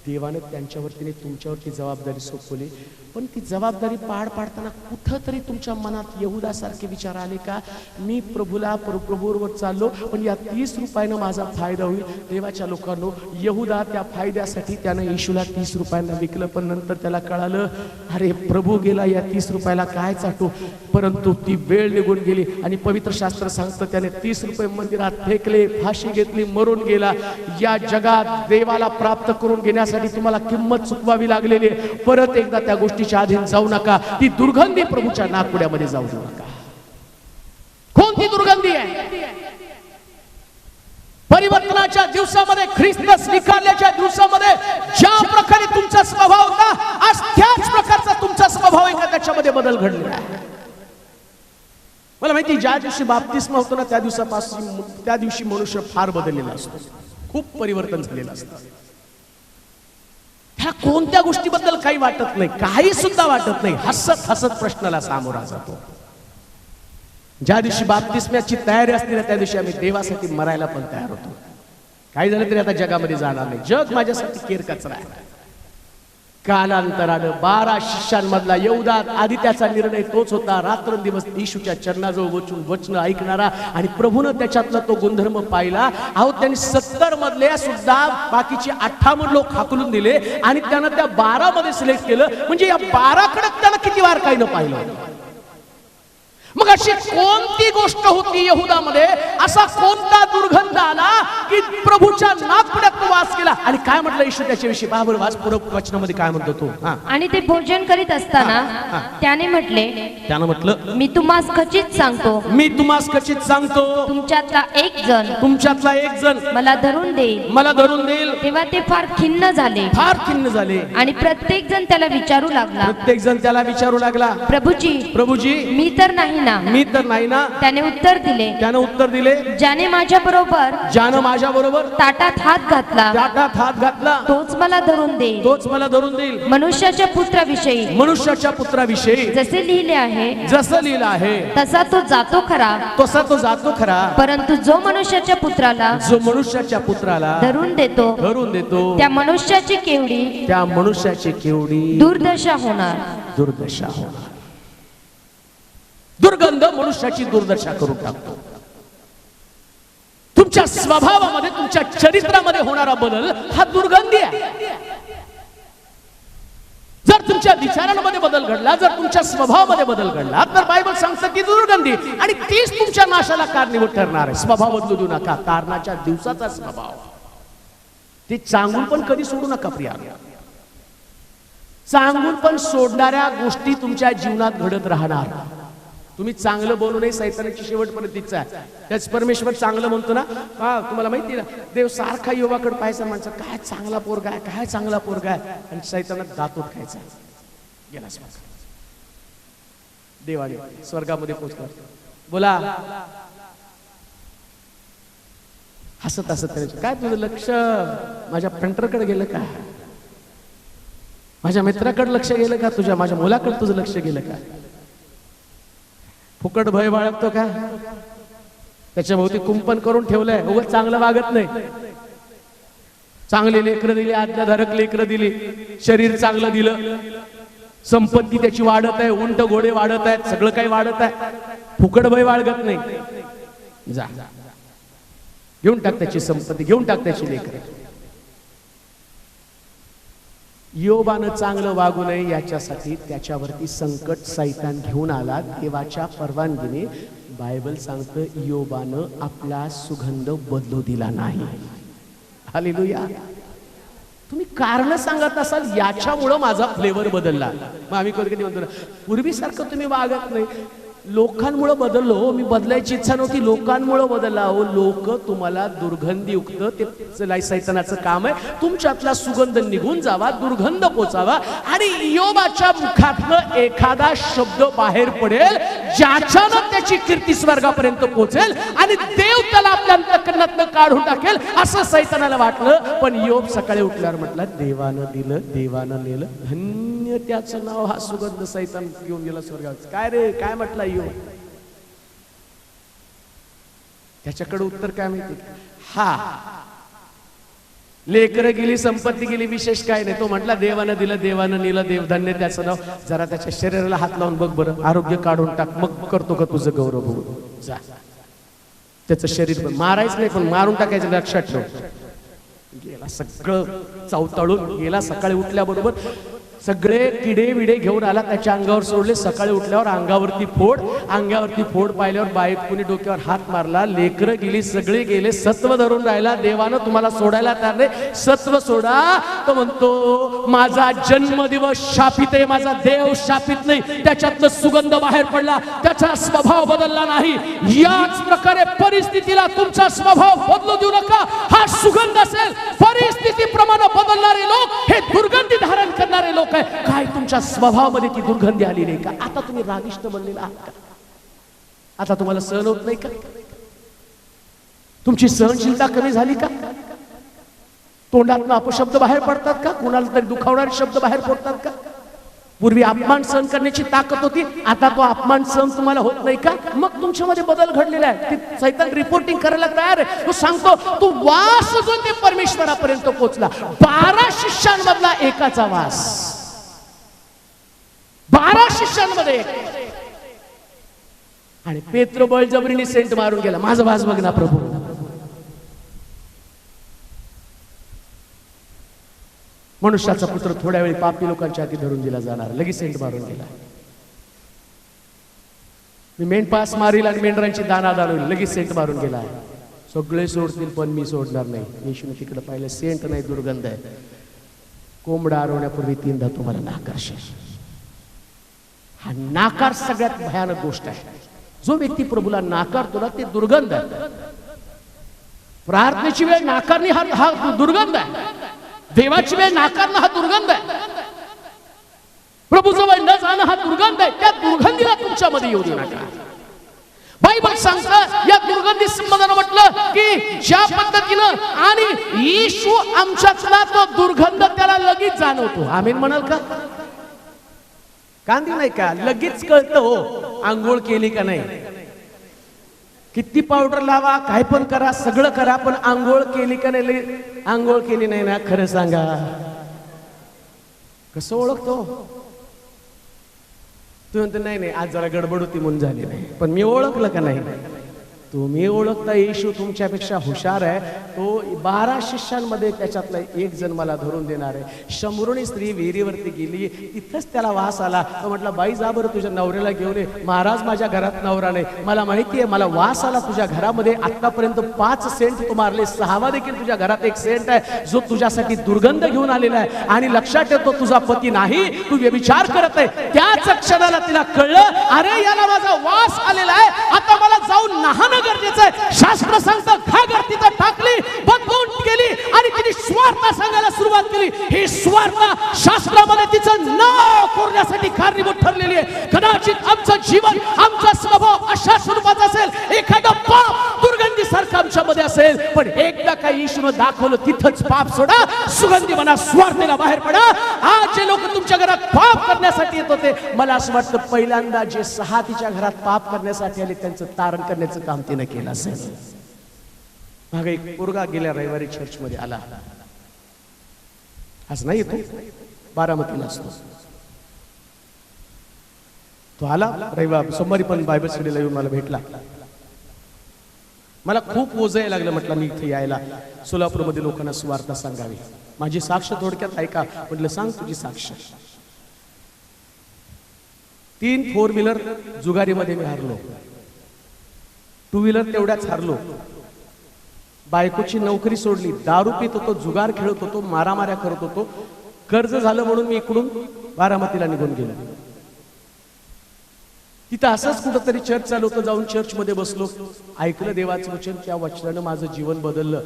देवाने त्यांच्यावरती तुमच्यावरती जबाबदारी सोपवली. पण ती जबाबदारी पार पाडताना कुठंतरी तुमच्या मनात यहुदासारखे विचार आले का? मी प्रभूवर चाललो पण या 30 रुपयानं माझा फायदा होईल. देवाच्या लोकांनो, यहुदा त्या फायद्यासाठी त्यानं येशूला 30 रुपयांना विकलं. पण नंतर त्याला कळालं, अरे प्रभू गेला, या 30 रुपयाला काय चाटू. परंतु ती वेळ निघून गेली आणि पवित्र शास्त्र सांगतं त्याने 30 रुपये मंदिरात फेकले, फाशी घेतली, मरून गेला. या जगात देवाला प्राप्त करून घेण्यासाठी तुम्हाला किंमत चुकवावी लागलेली. परत एकदा त्या गोष्टीच्या अधीन जाऊ नका. ती दुर्गंधी प्रभूच्या नाकपुड्यामध्ये जाऊ देऊ नका. कोणती दुर्गंधी आहे? परिवर्तनाच्या दिवसामध्ये, ख्रिस्त स्वीकारल्याच्या दिवसामध्ये ज्या प्रकारे तुमचा स्वभाव होता, आज त्याच प्रकारचा तुमचा स्वभाव आहे का त्याच्यामध्ये बदल घडलेला आहे? मला माहिती, ज्या दिवशी बाप्तिस्मा होतो ना त्या दिवसापासून त्या दिवशी मनुष्य फार बदललेला असतो, खूप परिवर्तन झालेलं असतं. ह्या कोणत्या गोष्टीबद्दल काही वाटत नाही, काही सुद्धा वाटत नाही, हसत हसत प्रश्नाला सामोरा जातो. ज्या दिवशी बाप्तिस्म्याची तयारी असते ना त्या दिवशी आम्ही देवासाठी मरायला पण तयार होतो. काही झालं तरी आता जगामध्ये जाणार नाही, जग माझ्यासाठी केर कचरा आहे. कालांतरानं 12 शिष्यांमधला यहूदा, आधी त्याचा निर्णय तोच होता, रात्रंदिवस येशूच्या चरणाजवळ बसून वचन ऐकणारा, आणि प्रभूनं त्याच्यातला तो गुणधर्म पाहिला. अहो त्यांनी 70 मधले सुद्धा बाकीचे 58 लोक हाकलून दिले आणि त्यानं त्या 12 मध्ये सिलेक्ट केलं. म्हणजे या 12 कडे त्यानं किती वार काही न पाहिलं. मग अशी कोणती गोष्ट होती यहुदामध्ये, असा कोणता दुर्गंध आला की प्रभूच्या नाकपुड्यात वास केला. आणि काय म्हटलं येशू त्याच्याविषयी, बाबर वाच पुढे वचनामध्ये काय म्हणतो तो. आणि ते भोजन करीत असताना त्याने म्हटलं, मी तुम्हास खचित सांगतो, मी तुम्हास खचित सांगतो, तुमच्यातला एक जण मला धरून देईल. तेव्हा ते फार खिन्न झाले आणि प्रत्येक जण त्याला विचारू लागला, प्रभूजी मी तर नाही ना. त्याने उत्तर दिले, ज्याने माझ्या बरोबर ताटात हात घातला तोच मला धरून देईल. मनुष्याच्या पुत्राविषयी जसे लिहिले आहे तसा तो जातो खरा, परंतु जो मनुष्याच्या पुत्राला धरून देतो त्या मनुष्याची केवढी दुर्दशा होणार. दुर्गंध मनुष्याची दुर्दशा करून टाकतो. तुमच्या स्वभावामध्ये, तुमच्या चरित्रामध्ये होणारा बदल हा दुर्गंधी आहे. जर तुमच्या विचारांमध्ये बदल घडला, जर तुमच्या स्वभावामध्ये बदल घडला, तर बायबल सांगतं की दुर्गंधी, आणि तीच तुमच्या नाशाला कारणीभूत ठरणार आहे. स्वभाव बदलू देऊ नका. कारणाच्या दिवसाचा स्वभाव ते चांगून पण कधी सोडू नका प्रिया. चांगून पण सोडणाऱ्या गोष्टी तुमच्या जीवनात घडत राहणार. तुम्ही चांगलं बोलू नये, सैतानाची शेवटपर्यंत इच्छा आहे. त्याच परमेश्वर चांगलं म्हणतो ना, तुम्हाला माहिती ना, देव सारखा युवाकडे पाहायचा, माणसं काय चांगला पोरगा आहे, आणि सैतानात दातोट खायचा. गेला देवाने स्वर्गामध्ये पोहोचला. बोला हसत काय तुझं लक्ष माझ्या फ्रंटरकडे गेलं का, माझ्या मित्राकडे लक्ष गेलं का, माझ्या मुलाकडे तुझं लक्ष गेलं का. फुकट भय बाळगतो का, त्याच्या भोवती कुंपण करून ठेवलंय, उगाच चांगलं वागत नाही. चांगले लेकरं दिली, आज्ञाधारक लेकरं दिली, शरीर चांगलं दिलं, संपत्ती त्याची वाढत आहे, उंट घोडे वाढत आहेत, सगळं काही वाढत आहे. फुकट भय बाळगत नाही. जा घेऊन टाक त्याची संपत्ती, घेऊन टाक त्याची लेकरं. योबानं चांगलं वागू नये याच्यासाठी त्याच्यावरती संकट सैतान घेऊन आला. देवाच्या परवानगीने बायबल सांगतं योबानं आपला सुगंध बदलू दिला नाही. हालेलुया. तुम्ही कारण सांगत असाल याच्यामुळं माझा फ्लेवर बदलला. मग आम्ही कधी कधी म्हणतो ना, पूर्वीसारखं तुम्ही वागत नाही. लोकांमुळे बदललो, मी बदलायची इच्छा नव्हती, लोकांमुळे बदलला. हो, लोक तुम्हाला दुर्गंधीयुक्त, ते सैतानाचं काम आहे. तुमच्यातला सुगंध निघून जावा, दुर्गंध पोचावा, आणि योबाच्या मुखातनं एखादा शब्द बाहेर पडेल ज्याच्यानं त्याची कीर्ती स्वर्गापर्यंत पोहोचेल आणि देव त्याला आपल्या अंतःकरणातनं काढून टाकेल असं सैतानाला वाटलं. पण योब सकाळी उठल्यावर म्हटलं, देवानं दिलं, देवानं नेलं, धन्य त्याचं नाव. हा सुगंध सैतान घेऊन गेला स्वर्गात. काय रे, काय म्हटलं योब? त्याच्याकडे उत्तर काय माहिती, हा लेकरं गेली, संपत्ती गेली, विशेष काय नाही. तो म्हटला देवानं दिलं, देवानं नेलं, देव धन्य त्याचं नाव. जरा त्याच्या शरीराला हात लावून बघ बरं, आरोग्य काढून टाक, मग करतो का तुझं गौरव बघून. जा त्याचं शरीर मारायचं नाही, पण मारून टाकायचं, लक्षात ठेव. गेला सगळं चवताळून गेला. सकाळी उठल्याबरोबर सगळे किडे विडे घेऊन आला, त्याच्या अंगावर सोडले. सकाळी उठल्यावर अंगावरती फोड पाहिल्यावर बाईत कुणी डोक्यावर हात मारला. लेकरं गेली, सगळे गेले, सत्व धरून राहिला. देवानं तुम्हाला सोडायला तयार नाही, सत्व सोडा. तो म्हणतो माझा जन्मदिवस शापित आहे, माझा देव शापित नाही. त्याच्यातलं सुगंध बाहेर पडला, त्याचा स्वभाव बदलला नाही. याच प्रकारे परिस्थितीला तुमचा स्वभाव बदलू देऊ नका. हा सुगंध असेल, परिस्थितीप्रमाणे बदलणारे लोक हे दुर्गंधी धारण करणारे लोक. काय तुमच्या स्वभावामध्ये ती दुर्गंधी आली नाही का? आता तुम्ही रागिष्ट बनलेला आहात का? आता तुम्हाला सहन होत नाही का? तुमची सहनशीलता कमी झाली का? तोंडातून अपशब्द बाहेर पडतात का? कोणाला तरी दुखावणारे शब्द बाहेर पडतात का? पूर्वी अपमान सहन करण्याची ताकद होती, आता तो अपमान सहन तुम्हाला होत नाही का? मग तुमच्यामध्ये बदल घडलेला आहे. ते सैतान रिपोर्टिंग करायला तयार आहे. तो सांगतो तू वास जो ते परमेश्वरापर्यंत पोहोचला. 12 शिष्यांमधला एकाचा वास, 12 शिष्यांमध्ये. आणि पेत्र बळजबरीने सेंट मारून गेला. माझा वास बघ ना प्रभू. मनुष्याचा पुत्र थोड्या वेळी पापी लोकांच्या हाती धरून दिला जाणार, लगेच सेंट मारून गेला. मी मेंढपास मारील आणि मेंढरांची दाना दानवली, लगेच सेंट मारून गेला. सगळे सोडतील पण मी सोडणार नाही. येशूने तिकडे पाहिलं, सेंट नाही, दुर्गंध आहे. कोंबडा आरवण्यापूर्वी 3दा तुम्हाला नाकारशील. हा नाकार सगळ्यात भयानक गोष्ट आहे. जो व्यक्ती प्रभूला नाकारतो ना, ते दुर्गंध आहे. प्रार्थनेची वेळ नाकारणी हा दुर्गंध आहे. देवाची वेळ नाकारणं हा दुर्गंध आहे. प्रभू जवळ न जाणं हा दुर्गंध आहे. त्या दुर्गंधीला तुमच्यामध्ये येऊ देऊ नका. बायबल सांगतं, या दुर्गंधी संबंधानं म्हटलं की ज्या पद्धतीनं आणि येशू आमच्यातला तो दुर्गंध त्याला लगेच जाणवतो. आमेन म्हणाल का? कांदी नाही का? लगेच कळतं हो आंघोळ केली का नाही. किती पावडर लावा, काय पण करा, सगळं करा, पण आंघोळ केली का नाही? आंघोळ केली नाही ना, खरं सांगा. कसं ओळखतो? तू म्हणतो नाही आज जरा गडबड होती म्हणून झाली नाही, पण मी ओळखलं का नाही? तुम्ही ओळखता. येशू तुमच्यापेक्षा हुशार आहे. तो 12 शिष्यांमध्ये त्याच्यातला एक जण मला धरून देणार आहे. शंभरुणी स्त्री विहिरीवरती गेली, तिथंच त्याला वास आला. तो म्हटला, बाई जा बरं तुझ्या नवऱ्याला घेऊन ये. महाराज माझ्या घरात नवरा नाही. मला माहिती आहे, मला वास आला तुझ्या घरामध्ये. आतापर्यंत 5 सेंट तू मारले, 6वा देखील तुझ्या घरात एक सेंट आहे जो तुझ्यासाठी दुर्गंध घेऊन आलेला आहे. आणि लक्षात ठेव, तो तुझा पती नाही, तू व्यभिचार करत आहे. त्याच क्षणाला तिला कळलं, अरे याला माझा वास आलेला आहे, आता मला जाऊन नहाणं गरजेचं आहे. शास्त्र सांगतं घागर तिथं टाकली, बदलून केली आणि तिने स्वार्थ सांगायला सुरुवात केली. हे स्वार्थ शास्त्रामध्ये तिचं नाव कोरण्यासाठी कारणीभूत ठरलेली आहे. कदाचित आमचं जीवन, आमचा स्वभाव अशा स्वरूपाचा असेल, एखादा पाप दुर्गंधी सारखा आमच्यामध्ये असेल, पण एकदा काही येशूनं दाखवलं तिथंच पाप सोडा, सुगंधी म्हणा, स्वार्थीला बाहेर पडा. आज जे लोक तुमच्या घरात पाप करण्यासाठी येत होते, मला असं वाटतं पहिल्यांदा जे 6 तिच्या घरात पाप करण्यासाठी आले त्यांचं तारण करण्याचं काम तिने केलं असेल. मागे एक पोरगा गेल्या रविवारी चर्च मध्ये आला. आज नाही येतो, बारामतीला असतो. तो आला रविवार, सोमवारी पण बायबल स्टडीला येऊन मला भेटला. मला खूप ओझं यायला लागलं. म्हटलं मी इथे यायला, सोलापूरमध्ये लोकांना सुवार्ता सांगावी. माझी साक्ष थोडक्यात ऐका. म्हटलं सांग तुझी साक्ष. 3 4 व्हीलर जुगारीमध्ये मी हारलो, 2 व्हीलर तेवढ्याच हारलो. बायकोची नोकरी सोडली, दारू पित होतो, जुगार खेळत होतो, मारामाऱ्या करत होतो. कर्ज झालं म्हणून मी इकडून बारामतीला निघून गेलो. तिथं असंच कुठंतरी चर्च चालू होतं. जाऊन चर्चमध्ये बसलो, ऐकलं देवाचं वचन. त्या वचनानं माझं जीवन बदललं.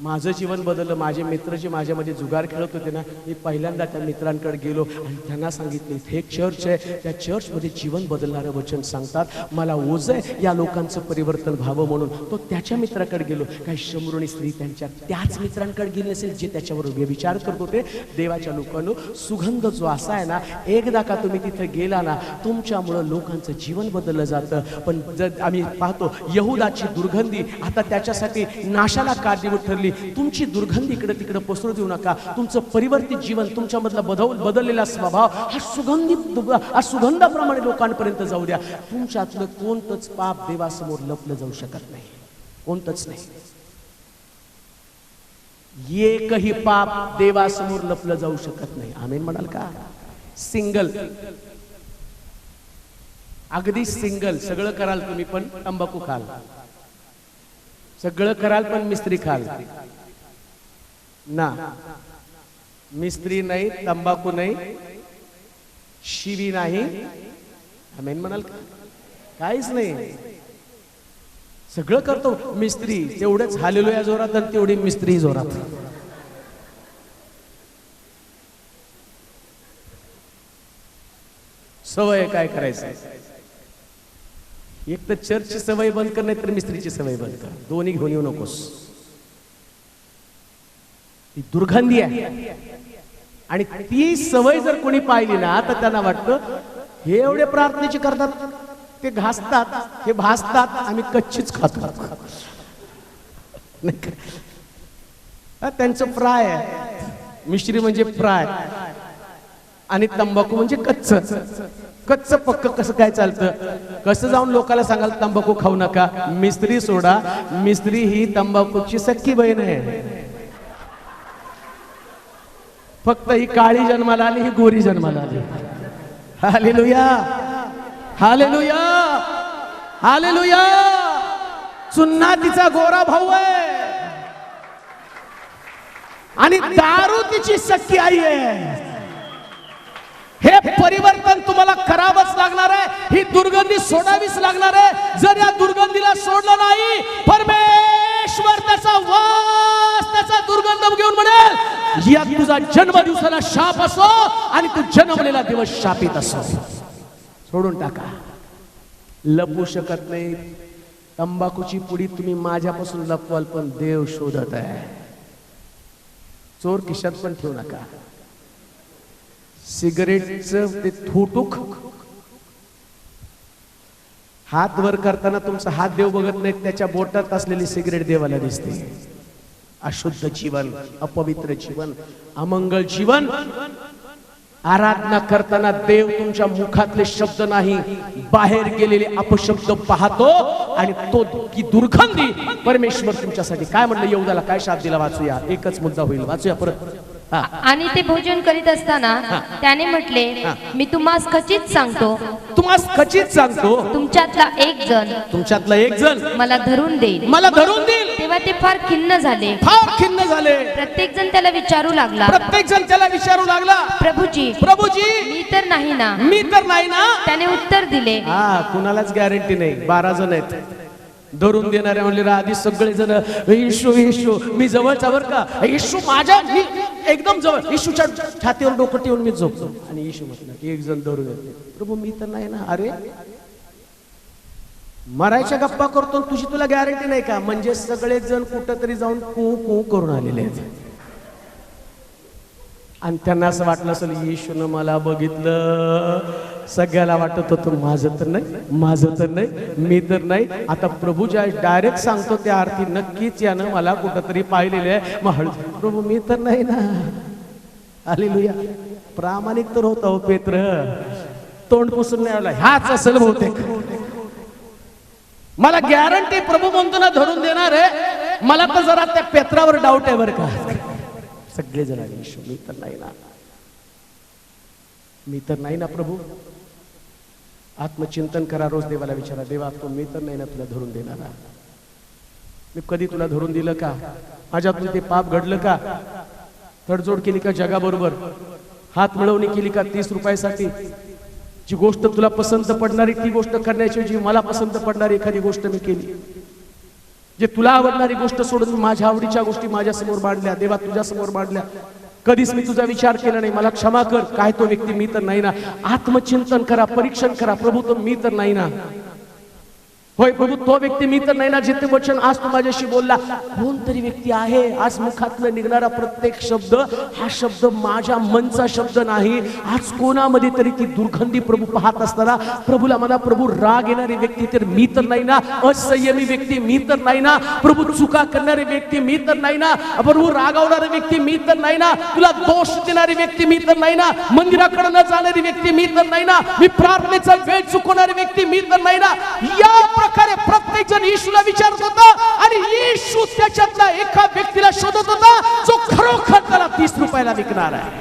माझं जीवन बदललं. माझे मित्र जे माझ्यामध्ये जुगार खेळत होते ना, मी पहिल्यांदा त्या मित्रांकडे गेलो आणि त्यांना सांगितलं इथे एक चर्च आहे, त्या चर्चमध्ये जीवन बदलणारं वचन सांगतात. मला ओझं आहे या लोकांचं परिवर्तन व्हावं म्हणून. तो त्याच्या मित्राकडे गेलो. काही शंभरुणी स्त्री त्यांच्या त्याच मित्रांकडे गेली नसेल जे त्याच्याबरोबर व्यभिचार करत होते. देवाच्या लोकांनो, सुगंध जो असा आहे ना, एकदा का तुम्ही तिथे गेला ना, तुमच्यामुळं लोकांचं जीवन बदललं जातं. पण जर आम्ही पाहतो यहुदाची दुर्गंधी आता त्याच्यासाठी नाशाला कारणीभूत ठरली. तुमची दुर्गंधी इकडे तिकडे पसरू देऊ नका. तुमचं परिवर्तित जीवन, तुमच्यामधला बदललेला स्वभाव हा सुगंधाप्रमाणे लोकांपर्यंत जाऊ द्या. तुमच्यातलं कोणतंच पाप देवासमोर लपलं जाऊ शकत नाही. कोणतंच नाही. एकही पाप देवासमोर लपलं जाऊ शकत नाही. आमेन म्हणाल का? सिंगल, अगदी सिंगल. सगळं कराल तुम्ही पण तंबाखू खाल, सगळं कराल पण मिस्त्री खाल ना. मिस्त्री नाही, तंबाखू नाही, शिवी नाही. आमेन म्हणाल का? काहीच नाही. सगळं करतो मिस्त्री. तेवढंच हालेलुया जोरात आणि तेवढी मिस्त्री जोरात. सवय काय करायचं? एक तर चर्चची सवय बंद कर, नाही तर मिस्त्रीची सवय बंद कर. दोन्ही घेऊन येऊ नकोस. ती दुर्गंधी आहे. आणि ती सवय जर कोणी पाहिली ना तर त्यांना वाटतं हे एवढे प्रार्थनेचे करतात, ते घासतात, हे भासतात, आम्ही कच्चीच खातो. त्यांचं फ्राय आहे. मिश्री म्हणजे फ्राय आणि तंबाखू म्हणजे कच्च. कच्च पक्क कसं काय चालतं? कसं जाऊन लोकांना सांगाल तंबाखू खाऊ नका? मिस्त्री सोडा, मिस्त्री ही तंबाखूची सख्खी बहीण आहे. फक्त ही काळी जन्माला आली, ही गोरी जन्माला आली. Hallelujah, hallelujah, hallelujah. चुन्ना तिचा गोरा भाऊ आहे आणि दारू तिची सख्खी आई आहे. हे परिवर्तन तुम्हाला करावंच लागणार आहे. ही दुर्गंधी सोडावीच लागणार आहे. जर या दुर्गंधीला सोडलं नाही, परमेश्वर त्याचा वास, त्याचा दुर्गंध घेऊन म्हणेल या तुझा जन्मदिवसाला शाप असो आणि तू जन्मलेला दिवस शापित असो. सोडून टाका. लपू शकत नाही. तंबाखूची पुडी तुम्ही माझ्यापासून लपवाल, पण देव शोधत आहे. चोर खिशात पण ठेवू नका. सिगरेटचं ते थोटूक हात वर करताना तुमचा हात देव बघत नाही, त्याच्या बोटात असलेली सिगरेट देवाला दिसते. अशुद्ध जीवन, अपवित्र जीवन, अमंगल जीवन. आराधना करताना देव तुमच्या मुखातले शब्द नाही, बाहेर गेलेले अपशब्द पाहतो आणि तो की दुर्गंधी परमेश्वर तुमच्यासाठी काय म्हणलं. यहूदाला काय शाप दिला वाचूया. एकच मुद्दा होईल, वाचूया परत. आणि ते भोजन करीत असताना त्याने म्हटले, मी तुम्हास खचित सांगतो, तुम्हास खचित सांगतो, तुमच्यातला एक जण मला धरून देईल, मला धरून देईल. तेव्हा ते फार खिन्न झाले, फार खिन्न झाले. प्रत्येक जण त्याला विचारू लागला, प्रभूजी, प्रभूजी, मी तर नाही ना, मी तर नाही ना. त्याने उत्तर दिले, कुणालाच गॅरंटी नाही. 12 जण आहेत धरून देणारे. म्हणले आधी सगळे जण येशू येशू, मी जवळचा बर का, येशू माझ्या, मी एकदम जवळ, येशूच्या छातीवर डोकं ठेवून मी झोपतो. आणि येशू म्हटलं की एक जण धरून येते, प्रभू मी तर नाही ना. अरे मरायच्या गप्पा करतो, तुझी तुला गॅरंटी नाही का? म्हणजे सगळेच जण कुठंतरी जाऊन कू कू करून आलेले आहेत. आणि त्यांना असं वाटलं असेल येशूनं मला बघितलं. सगळ्याला वाटत होतं माझं तर नाही, माझं तर नाही, मी तर नाही. आता प्रभू ज्या डायरेक्ट सांगतो त्या अर्थी नक्कीच यानं मला कुठंतरी पाहिलेले आहे. मग प्रभू मी तर नाही ना. हालेलुया. प्रामाणिक तर होता हो पेत्र, तोंड पुसून नाही आला. ह्याच असेल बहुतेक. मला गॅरंटी प्रभू म्हणतो ना धरून देणार आहे. मला तर जरा त्या पेत्रावर डाऊट आहे बरं का. सगळे जण येशू मी तर नाही ना, मी तर नाही ना. प्रभू आत्मचिंतन करा. रोज देवाला विचारा, देवा तो मी तर नाही ना तुला धरून देणार. मी कधी तुला धरून दिलं का? माझ्यातून ते पाप घडलं का? तडजोड केली का जगाबरोबर? हात मिळवणी केली का 30 रुपयासाठी? जी गोष्ट तुला पसंत पडणारी ती गोष्ट करण्याची जी मला पसंत पडणारी एखादी गोष्ट मी केली. जे तुला आवडणारी गोष्ट सोडून माझ्या आवडीच्या गोष्टी माझ्या समोर मांडल्या. देवा तुझ्या समोर मांडल्या. कधीच मी तुझा विचार केला नाही. मला क्षमा कर. काय तो व्यक्ती मी तर नाही ना. आत्मचिंतन करा, परीक्षण करा. प्रभू तो मी तर नाही ना. होय प्रभू तो व्यक्ती मी तर नाही ना. जिथे वचन आज तू माझ्याशी बोलला, कोणतरी व्यक्ती आहे. आज मुखातनं निघणारा प्रत्येक शब्द हा शब्द माझ्या मनचा शब्द नाही. आज कोणामध्ये तरी ती दुर्गंधी प्रभू पाहत असताना प्रभूला म्हणा, प्रभू राग येणारी व्यक्ती तर मी तर नाही ना. असंयमी व्यक्ती मी तर नाही ना. प्रभू चुका करणारी व्यक्ती मी तर नाही ना. प्रभू रागावणारी व्यक्ती मी तर नाही ना. तुला दोष देणारी व्यक्ती मी तर नाही ना. मंदिराकडे न जाणारी व्यक्ती मी तर नाही ना. मी प्रार्थनेचा वेळ चुकवणारी व्यक्ती मी तर नाही ना. या प्रकारे प्रत्येक जण येशूला विचारत होता आणि येशू त्याच्यातला एका व्यक्तीला शोधत होता जो खरोखर त्याला 30 रुपयाला विकणार आहे.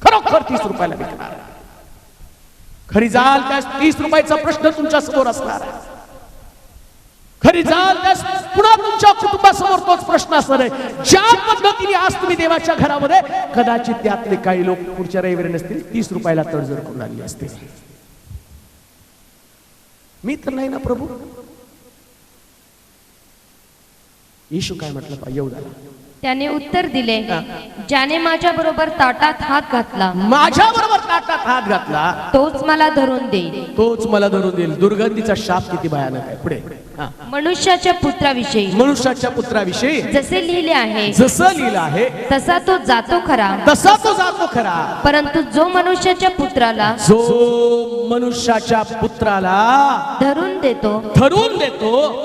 खरोखर 30 रुपयाला विकणार आहे. खरी जाल त्या 30 रुपयाचा प्रश्न तुमच्या समोर असणार आहे. खरी जाल त्या पुन्हा तुमच्या कुटुंबासमोर तोच प्रश्न असणार आहे. ज्या पद्धतीने आज तुम्ही देवाच्या घरामध्ये कदाचित त्यातले काही लोक पुढच्या रविवारी नसतील 30 रुपयाला तडजोड करून आले असते. मी तर नाही ना प्रभू. येशू काय म्हटलं पाहिजे येहूदाला? त्याने उत्तर दिले, ज्याने माझ्या बरोबर ताटात हात घातला, माझ्या बरोबर ताटात हात घातला, तोच मला धरून देईल, तोच मला धरून देईल. दुर्गंधीचा शाप किती भयानक आहे. पुढे मनुष्याच्या पुत्राविषयी जसे लिहिले आहे तसा तो जातो खरा, परंतु जो मनुष्याच्या पुत्राला धरून देतो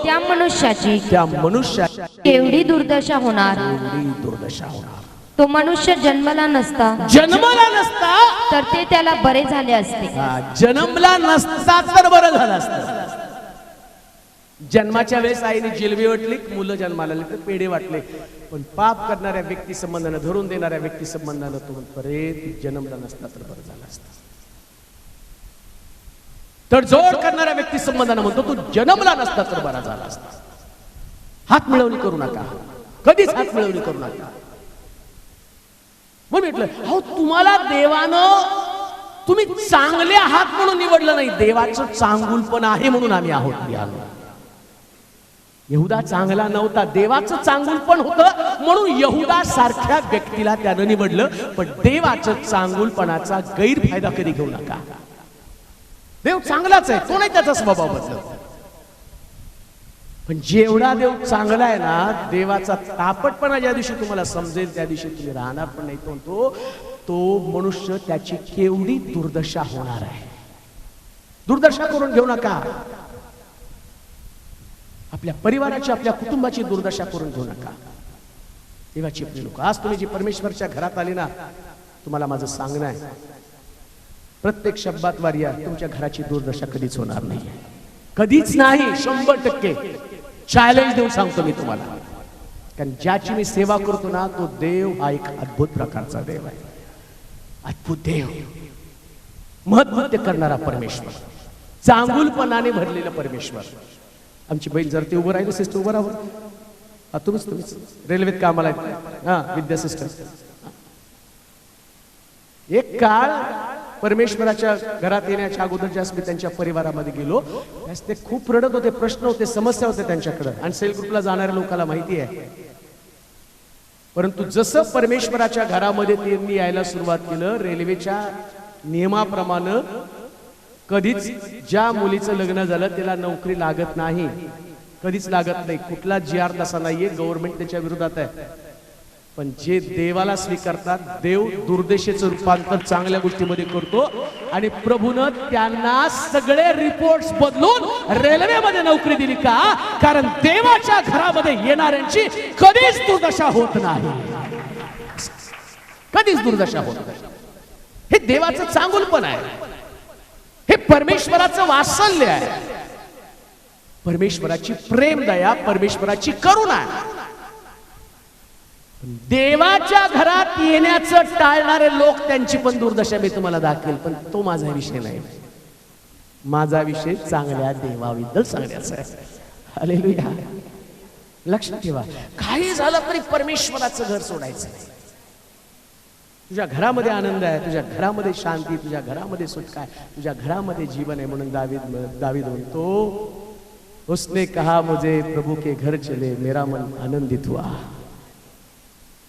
त्या मनुष्याची केवढी दुर्दशा होणार. तो मनुष्य जन्मला नसता तर ते त्याला बरे झाले असते. जन्मला नसता तर बरं झालं असतं. जन्माच्या वेळेस आईने जिलबी वाटली, मुलं जन्माला आले तर पेढे वाटले, पण पाप करणाऱ्या व्यक्ती संबंधानं, धरून देणाऱ्या व्यक्ती संबंधानं तो परत जन्मला नसता तर बरं झालं असतं. तर जोड करणाऱ्या व्यक्ती संबंधानं म्हणतो तू जन्मला नसता तर बरा झाला असता. हात मिळवणी करू नका, कधीच हात मिळवणी करू नका. मग म्हटलं अहो तुम्हाला देवानं तुम्ही चांगले आहात म्हणून निवडलं नाही, देवाचं चांगुलपण आहे म्हणून आम्ही आहोत. यहुदा चांगला नव्हता, देवाचं चांगुलपण होतं म्हणून यहुदा सारख्या व्यक्तीला त्यानं निवडलं. पण देवाचं चांगुलपणाचा गैरफायदा कधी घेऊ नका. देव चांगलाच आहे, तो नाही त्याचा स्वभाव बदलत. पण जेवढा देव चांगला आहे ना, देवाचा तापटपणा ज्या दिवशी तुम्हाला समजेल त्या दिवशी तुम्ही राहणार पण नाही. तो मनुष्य त्याची केवढी दुर्दशा होणार आहे. दुर्दशा करून घेऊ नका. आपल्या परिवाराची, आपल्या कुटुंबाची दुर्दशा करून घेऊ नका. देवाची प्रिय लोक, आज तुम्ही जी परमेश्वरच्या घरात आली ना, तुम्हाला माझं सांगणं आहे, प्रत्येक शब्दात वार या, तुमच्या घराची दुर्दशा कधीच होणार नाही. कधीच नाही. 100% चॅलेंज देऊन सांगतो मी तुम्हाला. कारण ज्याची मी सेवा करतो ना, तो देव हा एक अद्भुत प्रकारचा देव आहे. अद्भुत देव, महत्त्व करणारा परमेश्वर, चांगुलपणाने भरलेला परमेश्वर. आमची बहीण जर ते उभं राहिलं, सिस्टर उभं राहा. तुम्हीच रेल्वेत कामाला आहेत. हा, विद्या सिस्टर. एक काळ परमेश्वराच्या घरात येण्याच्या अगोदर ज्यास मी त्यांच्या परिवारामध्ये गेलो, त्यास ते खूप रडत होते, प्रश्न होते, समस्या होते त्यांच्याकडे. आणि सेल ग्रुपला जाणाऱ्या लोकांना माहिती आहे. परंतु जसं परमेश्वराच्या घरामध्ये त्यांनी यायला सुरुवात केलं, रेल्वेच्या नियमाप्रमाणे कधीच ज्या मुलीचं लग्न झालं त्याला नोकरी लागत नाही, कधीच लागत नाही. कुठला GR तसा नाहीये, गव्हर्नमेंट त्याच्या विरोधात आहे. पण जे देवाला स्वीकारतात, देव दुर्दशेचं रूपांतर चांगल्या गोष्टीमध्ये करतो. आणि प्रभूनं त्यांना सगळे रिपोर्ट्स बदलून रेल्वेमध्ये नोकरी दिली. का? कारण देवाच्या घरामध्ये येणाऱ्यांची कधीच दुर्दशा होत नाही. कधीच दुर्दशा होत नाही. हे देवाचं चांगुलपण आहे. हे परमेश्वराचं वात्सल्य आहे, परमेश्वराची प्रेम दया, परमेश्वराची करुणा. देवाच्या घरात येण्याचं टाळणारे लोक, त्यांची पण दुर्दशा मी तुम्हाला दाखवेल. पण तो माझा विषय नाही. माझा विषय चांगल्या देवाबद्दल सांगण्याचा आहे. हालेलुया. लक्षात ठेवा, काही झालं तरी परमेश्वराचं घर सोडायचं नाही. तुझ्या घरामध्ये आनंद आहे, तुझ्या घरामध्ये शांती, तुझ्या घरामध्ये सुटका आहे, तुझ्या घरामध्ये जीवन आहे. म्हणून दावीद म्हणतो, उसने कहा मुझे प्रभु के घर चले, मेरा मन आनंदित हुआ.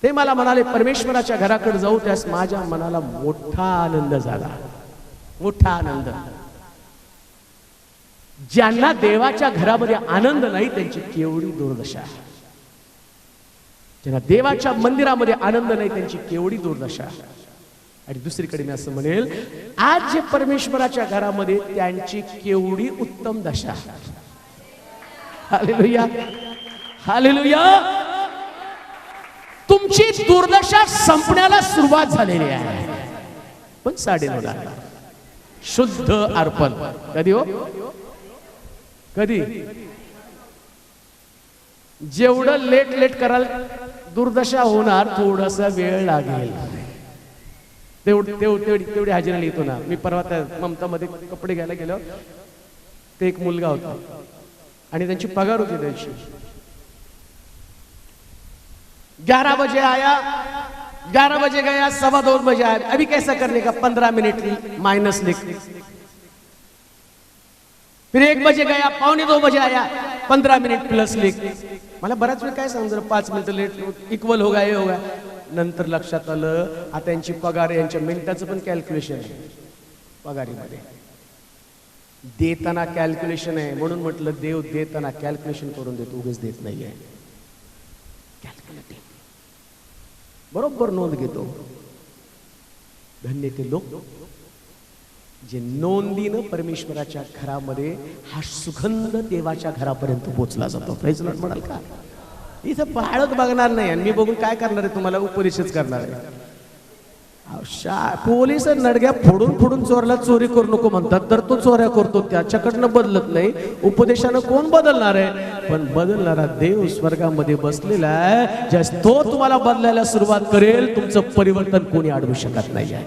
ते मला म्हणाले परमेश्वराच्या घराकडे जाऊ, त्यास माझ्या मनाला मोठा आनंद झाला. मोठा आनंद. ज्यांना देवाच्या घरामध्ये आनंद नाही त्यांची केवढी दुर्दशा आहे. ज्यांना देवाच्या मंदिरामध्ये आनंद नाही त्यांची केवढी दुर्दशा. आणि दुसरीकडे मी असं म्हणेल, आज जे परमेश्वराच्या घरामध्ये त्यांची केवढी उत्तम दशा. Hallelujah, hallelujah. तुमची दुर्दशा संपण्याला सुरुवात झालेली आहे. पण 9:30 शुद्ध अर्पण कधी हो? कधी? जेवढं लेट कराल दुर्दशा होणार, थोडासा वेळ लागेल. तेवढी हजेरी लिहितो ना. मी परवा त्या ममतामध्ये कपडे घ्यायला गेलो, ते एक मुलगा होता आणि त्यांची पगार होती त्यांची. 11 बजे आया, 11 बजे गया, 2:15 बजे आया. अभी कैसा करने का? 15 मिनट माइनस लिख. फिर 1 बजे गया, 1:15 बजे आया, 15 मिनट प्लस लिख. मला बराच वेळ काय सांगतो, 5 मिनिटं लेट इक्वल होगा, हे होगा. नंतर लक्षात आलं, आता यांची पगार, यांच्या मिनिटाचं पण कॅल्क्युलेशन आहे पगारीमध्ये. देताना कॅल्क्युलेशन आहे, म्हणून म्हटलं देव देताना कॅल्क्युलेशन करून देतो, उगेच देत नाहीये. कॅल्क्युलेटिंग, बरोबर नोंद घेतो. धन्य ते लोक जे नोंदीनं परमेश्वराच्या घरामध्ये हा सुगंध देवाच्या घरापर्यंत पोहोचला जातो. प्रेज लॉर्ड म्हणाल का? इथं पाळत बघणार नाही आणि मी बघून काय करणार आहे, तुम्हाला उपदेशच करणार आहे. पोलीस नडग्या फोडून फोडून चोरला चोरी करू नको म्हणतात, तर तो चोऱ्या करतो, त्याच्याकडनं बदलत नाही. उपदेशानं कोण बदलणार आहे? पण बदलणारा देव स्वर्गामध्ये बसलेला आहे, ज्या तो तुम्हाला बदलायला सुरुवात करेल. तुमचं परिवर्तन कोणी अडवू शकत नाही आहे,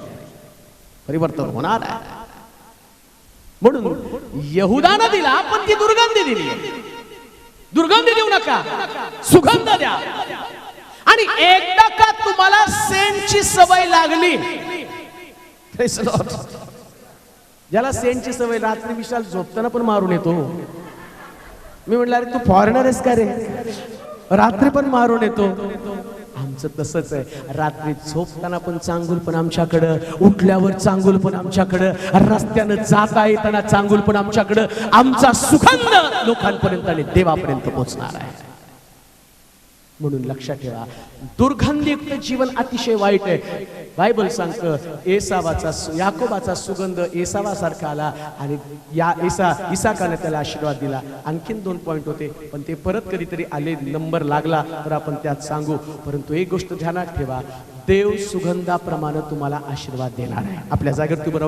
परिवर्तन होणार आहे. म्हणून यहुदानं दिला, पण ती दुर्गंधी दिली. दुर्गंधी देऊ नका, सुगंध द्या. आणि एकदा का तुम्हाला सेंटची सवय लागली, ज्याला सेंटची सवय, रात्री विशाल झोपताना पण मारून येतो. मी म्हटलं अरे तू फॉरेनर आहेस का रे, रात्री पण मारून येतो. आमचं तसंच आहे, रात्री झोपताना पण चांगुल पण आमच्याकडं, उठल्यावर चांगुल पण आमच्याकडं, रस्त्यानं जाता येताना चांगुल पण आमच्याकडं. आमचा सुगंध लोकांपर्यंत आणि देवापर्यंत पोहोचणार आहे. म्हणून लक्षात ठेवा, दुर्गंधयुक्त जीवन अतिशय वाईट आहे. बायबल सांगतं एसावाचा, याकोबाचा सुगंध एसावासारखा आला आणि इसाकाने त्याला आशीर्वाद दिला. आणखीन 2 पॉइंट होते, पण ते परत कधीतरी आले, नंबर लागला तर आपण त्यात सांगू. परंतु एक गोष्ट ध्यानात ठेवा, देव सुगंधाप्रमाणे तुम्हाला आशीर्वाद देणार आहे. आपल्या जागेवर